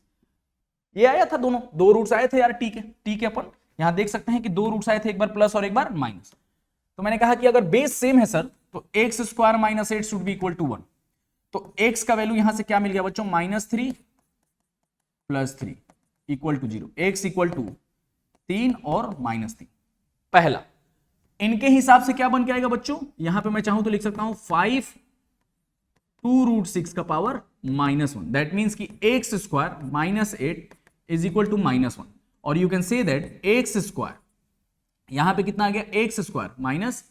ये आया था दोनों, 2 रूट्स आए थे यार t के अपन यहां देख सकते हैं कि 2 रूट्स आए थे, एक बार प्लस और एक बार माइनस। तो मैंने कहा कि अगर बेस सेम है सर तो x square minus 8 should be equal to 1, तो x का वैल्यू यहां से क्या मिल गया बच्चों -3 plus 3 equal to 0, x equal to 3 और -3। पहला इनके हिसाब से क्या बन के आएगा बच्चों, यहां पे मैं चाहूं तो लिख सकता हूं 5 2 रूट 6 का पावर -1, दैट मीन्स कि x square minus 8 is equal to -1, और you can say that x square यहां पे कितना आ गया एक्स स्क्वायर माइनस,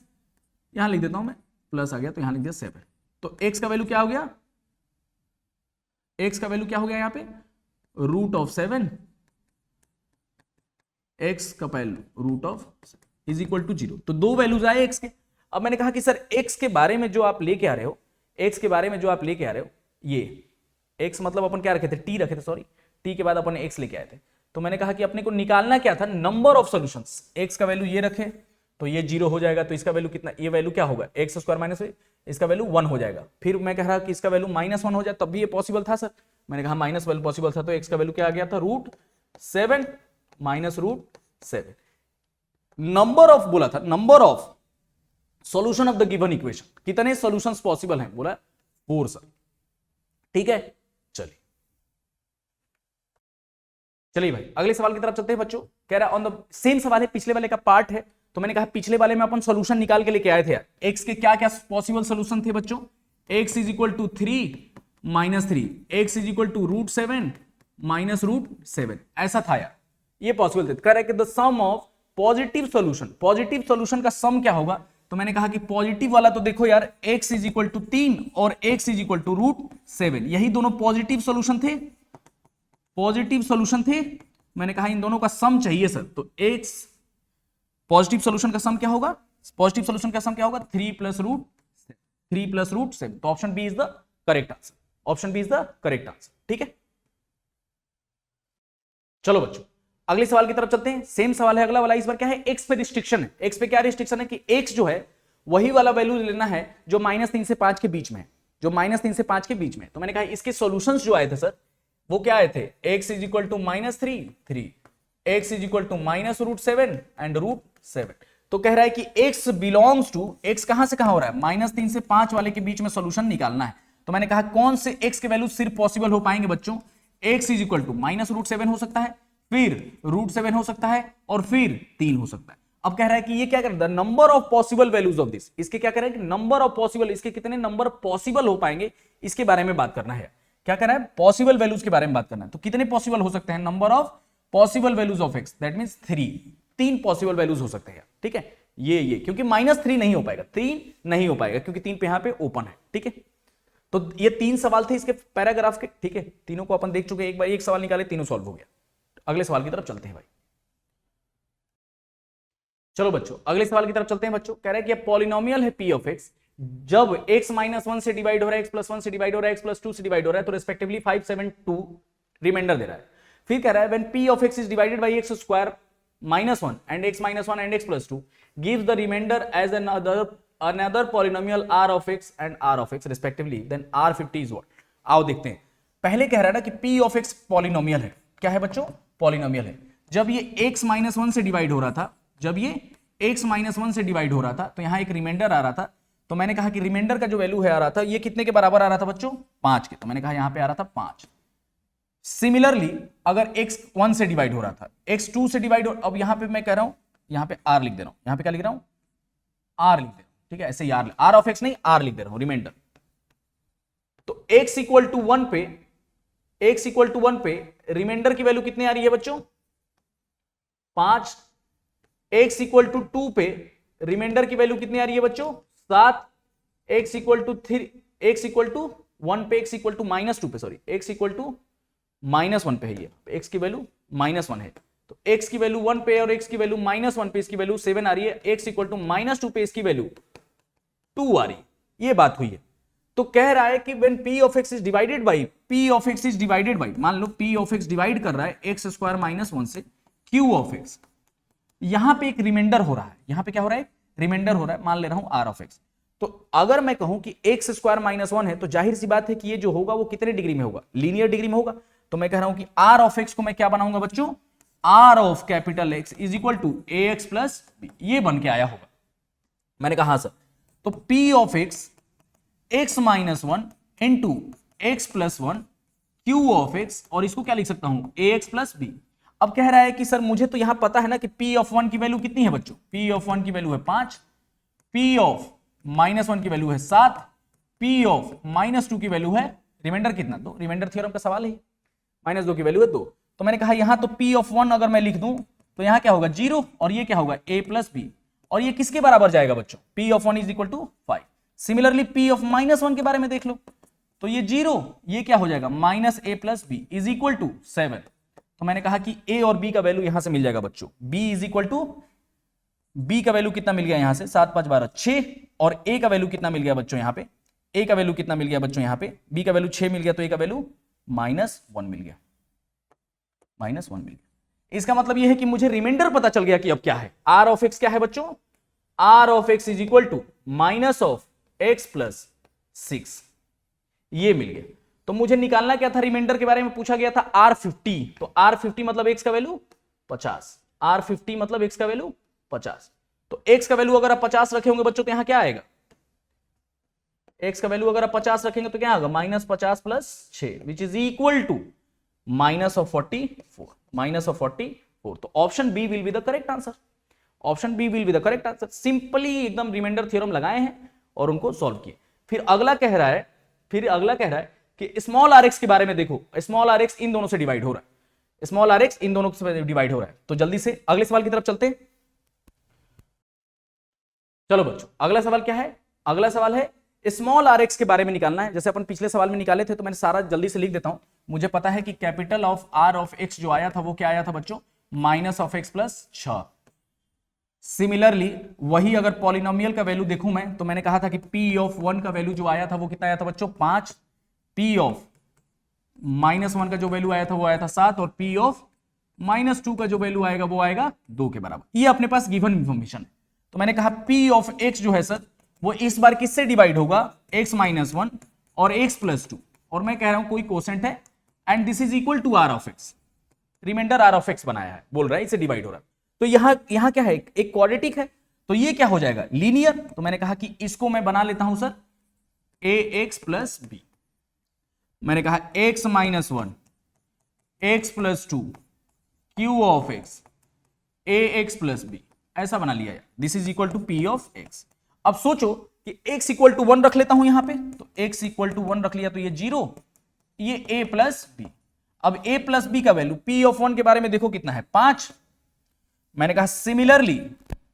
यहां लिख देता हूं मैं प्लस आ गया तो यहां लिख दिया 7, तो x का वैल्यू क्या हो गया, x का वैल्यू क्या हो गया यहां पे रूट ऑफ 7, x का value root of is equal to 0, तो 2 वैल्यूज आए x के। अब मैंने कहा कि सर x के बारे में जो आप लेके आ रहे हो, x के बारे में जो आप लेके आ रहे हो, ये x मतलब अपन क्या रखे थे t रखे थे, सॉरी t के बाद अपन x लेके आए थे, तो मैंने कहा कि अपने को निकालना क्या था नंबर ऑफ सॉल्यूशंस, x का वैल्यू ये रखे तो ये 0 हो जाएगा, तो इसका वैल्यू कितना, ये वैल्यू क्या होगा एक्स स्क्वायर माइनस, इसका वैल्यू 1 हो जाएगा, फिर मैं कह रहा कि इसका वैल्यू -1 हो जाए, तब भी ये पॉसिबल था सर, मैंने कहा माइनस वैल्यू पॉसिबल था, तो एक्स का वैल्यू क्या आ गया था √7 माइनस √7, नंबर ऑफ बोला था, number of solution of the given equation, कितने सॉल्यूशंस पॉसिबल हैं, बोला 4 सर, ठीक है। चलिए चलिए भाई अगले सवाल की तरफ चलते हैं बच्चों, कह रहा है ऑन द सेम सवाल है, पिछले वाले का पार्ट है, तो मैंने कहा पिछले वाले में अपन सॉल्यूशन निकाल के लेके आए थे यार, एक्स के क्या क्या पॉसिबल सॉल्यूशन थे बच्चों, x is equal to 3 minus 3, x is equal to √7 minus √7, ऐसा था यार, ये पॉसिबल थे। कह रहा है कि the sum of positive solution, positive solution का सम क्या होगा, तो मैंने कहा कि पॉजिटिव वाला तो देखो यार x इज इक्वल टू 3 और x इज इक्वल टू √7, यही दोनों पॉजिटिव सॉल्यूशन थे, पॉजिटिव सॉल्यूशन थे, मैंने कहा इन दोनों का सम चाहिए सर, तो x पॉजिटिव सॉल्यूशन का सम क्या होगा, पॉजिटिव सॉल्यूशन का सम क्या होगा 3 प्लस √7, तो option b is the correct answer, option b is the correct answer, ठीक है। चलो बच्चों अगले सवाल की तरफ चलते हैं, सेम सवाल है अगला वाला, इस बार क्या है x पे रिस्ट्रिक्शन है, x पे क्या रिस्ट्रिक्शन है कि x जो है वही वाला वैल्यू लेना है जो -3 से 5 के बीच में है, जो -3 से 5 के बीच में, तो मैंने कहा इसके सॉल्यूशंस जो आए थे सर वो क्या आए थे, x is equal to -3 x is equal to minus √7 and √7, तो कह रहा है कि x बिलोंग्स टू, x कहां से कहां हो रहा है -3 से 5 वाले के बीच में सॉल्यूशन निकालना है, तो मैंने कहा कौन से x के वैल्यू सिर्फ पॉसिबल हो पाएंगे बच्चों, x इज इक्वल टू -√7 हो सकता है, फिर √7 हो सकता है, और फिर 3 हो सकता है। अब कह रहा है कि ये क्या कर रहा है, number of possible values of this, इसके क्या कह रहा है कि नंबर ऑफ पॉसिबल, इसके कितने नंबर पॉसिबल हो पाएंगे इसके बारे में बात करना है, क्या कह रहा है पॉसिबल वैल्यूज के बारे में बात करना है, तो कितने पॉसिबल हो सकते हैं, number of possible values of x, that means 3 possible values हो सकते हैं, ठीक है, ये क्योंकि -3 नहीं हो पाएगा, 3 नहीं हो पाएगा क्योंकि 3 पे यहां पे ओपन है, ठीक है। तो ये 3 सवाल थे इसके पैराग्राफ के, ठीक है, तीनों को अपन देख चुके, एक बार एक सवाल निकाले तीनों सॉल्व हो गया। अगले सवाल की तरफ चलते हैं भाई, चलो बच्चों अगले सवाल की तरफ चलते हैं बच्चों, कह रहा है कि पॉलिनोमियल है p ऑफ x, जब x -1 से डिवाइड हो रहा है, x +1 से डिवाइड हो रहा है, x +2 से डिवाइड हो रहा है, तो रिस्पेक्टिवली 5 7 2 रिमाइंडर दे रहा है। फिर कह रहा है when p of x is divided by x square -1 and x -1 and x plus 2 gives the remainder as another polynomial r of x and r of x respectively, then r50 is what? आओ देखते हैं। पहले कह रहा है ना कि p of x पॉलिनोमियल है। क्या है बच्चों? पॉलिनोमियल है। जब ये x -1 से डिवाइड हो रहा था, जब ये x -1 से डिवाइड हो रहा था, तो यहां एक रिमाइंडर आ रहा था। तो मैंने कहा कि रिमाइंडर का जो वैल्यू है आ रहा था, ये कितने के बराबर आ रहा था बच्चों? 5 के। तो मैंने कहा यहां पे आ रहा था 5। सिमिलरली अगर x 1 से डिवाइड हो रहा था, x 2 से डिवाइड हो, अब यहां पे मैं कह रहा हूं, यहां पे r लिख दे रहा हूं। यहां पे क्या लिख रहा हूं? r लिख दे रहा हूं। ठीक है, ऐसे r ऑफ x नहीं, r लिख दे रहा हूं, रिमाइंडर। तो x इक्वल टू 1 पे, x इक्वल टू 1 पे रिमाइंडर की वैल्यू कितनी आ रही है बच्चों? 5। x इक्वल टू 2 पे रिमाइंडर की वैल्यू कितनी आ रही है बच्चों? 7। x equal to 3, x equal to 1 पे, x इक्वल टू -2 पे, सॉरी, x इक्वल टू -1 पे है ये, x की वैल्यू -1 है। तो x की वैल्यू 1 पे और x की वैल्यू -1 पे, इसकी वैल्यू 7 आ रही है। x इक्वल टू -2 पे इसकी वैल्यू 2 आ रही है। ये बात हुई है। तो कह रहा है कि when p of x is divided by, p of x is divided by, मान लो p of x डिवाइड कर रहा है x स्क्वायर -1 से q of x, यहां पे एक रिमाइंडर हो रहा है। यहां पे क्या हो रहा है? रिमाइंडर हो रहा है। मान ले रहा हूं r ऑफ x। तो अगर मैं कहूं कि x स्क्वायर -1 है, तो जाहिर सी बात है कि ये जो होगा वो कितने डिग्री में होगा? लीनियर डिग्री में होगा। तो मैं कह रहा हूं कि r ऑफ x को मैं क्या बनाऊंगा बच्चों? r of capital X is equal to ax plus b। ये बन के आया होगा। मैंने कहा सर, तो p of x x -1 into x plus 1 q of x, और इसको क्या लिख सकता हूं? ax plus b। अब कह रहा है कि सर मुझे तो यहां पता है ना कि p ऑफ 1 की वैल्यू कितनी है बच्चों? p ऑफ 1 की वैल्यू है 5, p ऑफ -1 की वैल्यू है 7, p ऑफ -2 की वैल्यू है, रिमाइंडर कितना? 2। रिमाइंडर थ्योरम का सवाल है, -2 की वैल्यू है 2। तो मैंने कहा यहां तो p ऑफ 1 अगर मैं लिख दूं तो यहां क्या होगा? 0, और ये क्या होगा? a plus b। और ये किसके बराबर जाएगा बच्चों? p of 1 is equal to 5। Similarly p of -1 के बारे में देख लो, तो ये 0, ये क्या हो जाएगा? -a plus b is equal to 7। तो मैंने कहा कि a और b का वैल्यू यहां से मिल जाएगा बच्चों। b is equal to, b का वैल्यू कितना मिल गया यहां से? 7 5 12 6, और a का वैल्यू कितना मिल गया बच्चों यहां पे? a का वैल्यू कितना मिल गया बच्चों यहां पे? b का वैल्यू 6 मिल गया, तो a का वैल्यू -1 मिल गया, -1 मिल गया। इसका मतलब यह है कि मुझे रिमाइंडर पता चल गया कि अब क्या है। r ऑफ x क्या है बच्चों? r of x is equal to minus of x plus 6, ये मिल गया। तो मुझे निकालना क्या था? रिमाइंडर के बारे में पूछा गया था r50। तो r50 मतलब x का वैल्यू 50, r50 मतलब x का वैल्यू 50। तो x का वैल्यू अगर आप 50 रखे होंगे बच्चों तो यहां क्या आएगा? x का वैल्यू अगर आप 50 रखेंगे तो क्या होगा? -50 plus 6 which is equal to -44, -44। तो option b will be the correct answer. Option b will be the correct answer. Simply एकदम रिमाइंडर थ्योरम लगाए हैं और उनको सॉल्व किए। फिर अगला कह रहा है कि स्मॉल आर एक्स के बारे में देखो। स्मॉल आर एक्स इन दोनों से डिवाइड हो रहा है, स्मॉल आर एक्स इन दोनों से डिवाइड हो रहा है। तो जल्दी से अगले सवाल की तरफ चलते हैं। चलो बच्चों, अगला सवाल क्या है? अगला सवाल है स्मॉल आर एक्स के बारे में निकालना है। जैसे अपन पिछले सवाल में निकाले थे, तो मैंने सारा जल्दी से लिख देता हूं। मुझे पता है कि capital of r of x जो आया था वो क्या आया था बच्चों? -(x + 6)। सिमिलरली वही अगर पॉलिनोमियल का वैल्यू देखूं मैं, तो मैंने कहा था कि p ऑफ 1 का वैल्यू जो आया था वो कितना आया था बच्चों? 5। p ऑफ -1 का जो वैल्यू आया था वो आया था 7, और p ऑफ -2 का जो वैल्यू आएगा वो आएगा 2 के बराबर। ये अपने पास गिवन इंफॉर्मेशन है। तो मैंने कहा p ऑफ x जो है सर वो इस बार किससे डिवाइड होगा? x -1 और x + 2, और मैं कह रहा हूं कोई कोसेंट है and this is equal to r of x। Remainder r of x बनाया है, बोल रहा है इसे डिवाइड हो रहा है। तो यहां क्या है? एक क्वाड्रेटिक है, तो ये क्या हो जाएगा? लीनियर। तो मैंने कहा कि इसको मैं बना लेता हूं सर ax + b। मैंने कहा x -1 x + 2 q of x ax + b, ऐसा बना लिया। This is equal to p of x। अब सोचो कि x इक्वल टू 1 रख लेता हूं यहां पे, तो x इक्वल टू 1 रख लिया, तो ये 0, ये a + b। अब a + b का वैल्यू p ऑफ 1 के बारे में देखो कितना है? 5। मैंने कहा सिमिलरली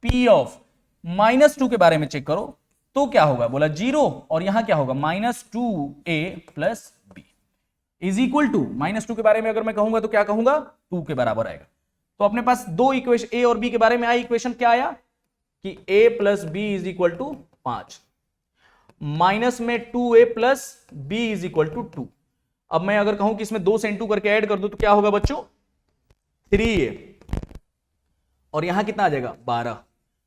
p ऑफ -2 के बारे में चेक करो तो क्या होगा? बोला 0, और यहां क्या होगा? -2a + b is equal to, -2 के बारे में अगर मैं कहूंगा तो क्या कहूंगा? 2 के बराबर आएगा। तो अपने पास दो इक्वेशन a और b के बारे में आई। इक्वेशन क्या आया कि a + b is equal to 5, minus में 2a + b is equal to 2। अब मैं अगर कहूं कि इसमें 2 से 2 करके ऐड कर दूं तो क्या होगा बच्चों? 3a, और यहां कितना आ जाएगा 12।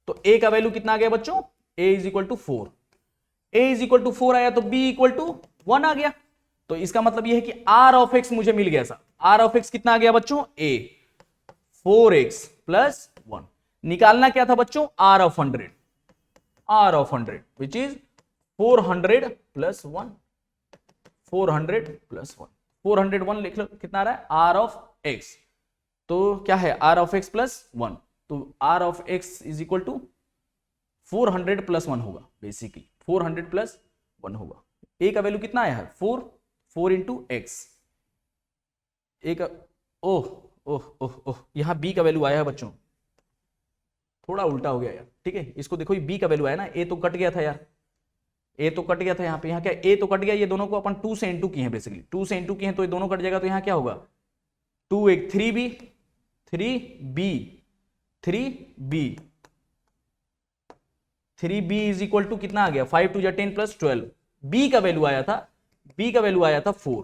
तो a का वैल्यू कितना आ गया बच्चों, a is equal to 4। a is equal to 4 आया तो b इक्वल टू 1 आ गया। तो इसका मतलब यह है कि r ऑफ x मुझे मिल गया। r ऑफ x कितना आ गया बच्चों, a 4x प्लस 1। निकालना क्या था बच्चों, r of 100, r of 100 which is 400 plus 1, 400 plus 1, 401 लिख लो, कितना आ रहा है r ऑफ x। तो क्या है r ऑफ x प्लस 1, तो r of x is equal to 400 plus 1 होगा, बेसिकली 400 प्लस 1 होगा। a का वैल्यू कितना आया है 4, 4 इंटू एक्स। a का ओह ओह ओह ओह यहां b का वैल्यू आया है बच्चों, थोड़ा उल्टा हो गया यार, ठीक है। इसको देखो b का वैल्यू आया ना, a तो कट गया था यार, a तो कट गया था यहाँ पे, यहाँ क्या a तो कट गया, ये दोनों को अपन 2 से इनटू किए हैं, बेसिकली 2 से इनटू किए हैं तो ये दोनों कट जाएगा, तो यहाँ क्या होगा 2 एक 3b 3b 3b 3b is equal to कितना आ गया 5 2 10 प्लस 12। b का वैल्यू आया था, b का वैल्यू आया था 4,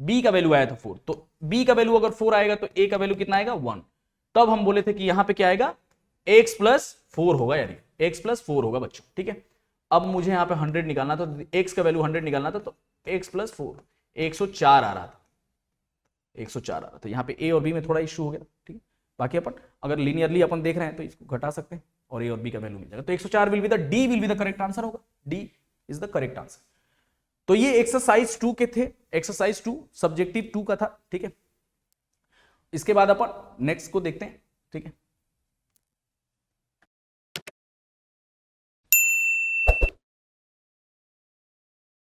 b का वैल्यू आया था 4। तो b का वैल्यू अगर 4 आएगा तो a का वैल्यू कितना आएगा 1। तब हम बोले थे कि यहां पे क्या आएगा x प्लस 4 होगा, यानी x प्लस 4 होगा बच्चों, ठीक है। अब मुझे यहाँ पे 100 निकालना था, तो x का वैल्यू 100 निकालना था, तो x प्लस 4 104 आ रहा था, 104 आ रहा था। यहाँ पे a और b में थोड़ा इश्यू हो गया, ठीक है। बाकी अपन अगर लीनियरली अपन देख रहे हैं तो इसको घटा सकते हैं और a और b का वैल्यू मिल जाएगा। तो 104 will be the d will be the correct answer होगा, d is the correct answer. तो ये एक्सरसाइज 2 के थे, एक्सरसाइज 2 सब्जेक्टिव 2 का था, ठीक है। इसके बाद अपन नेक्स्ट को देखते हैं, ठीक है।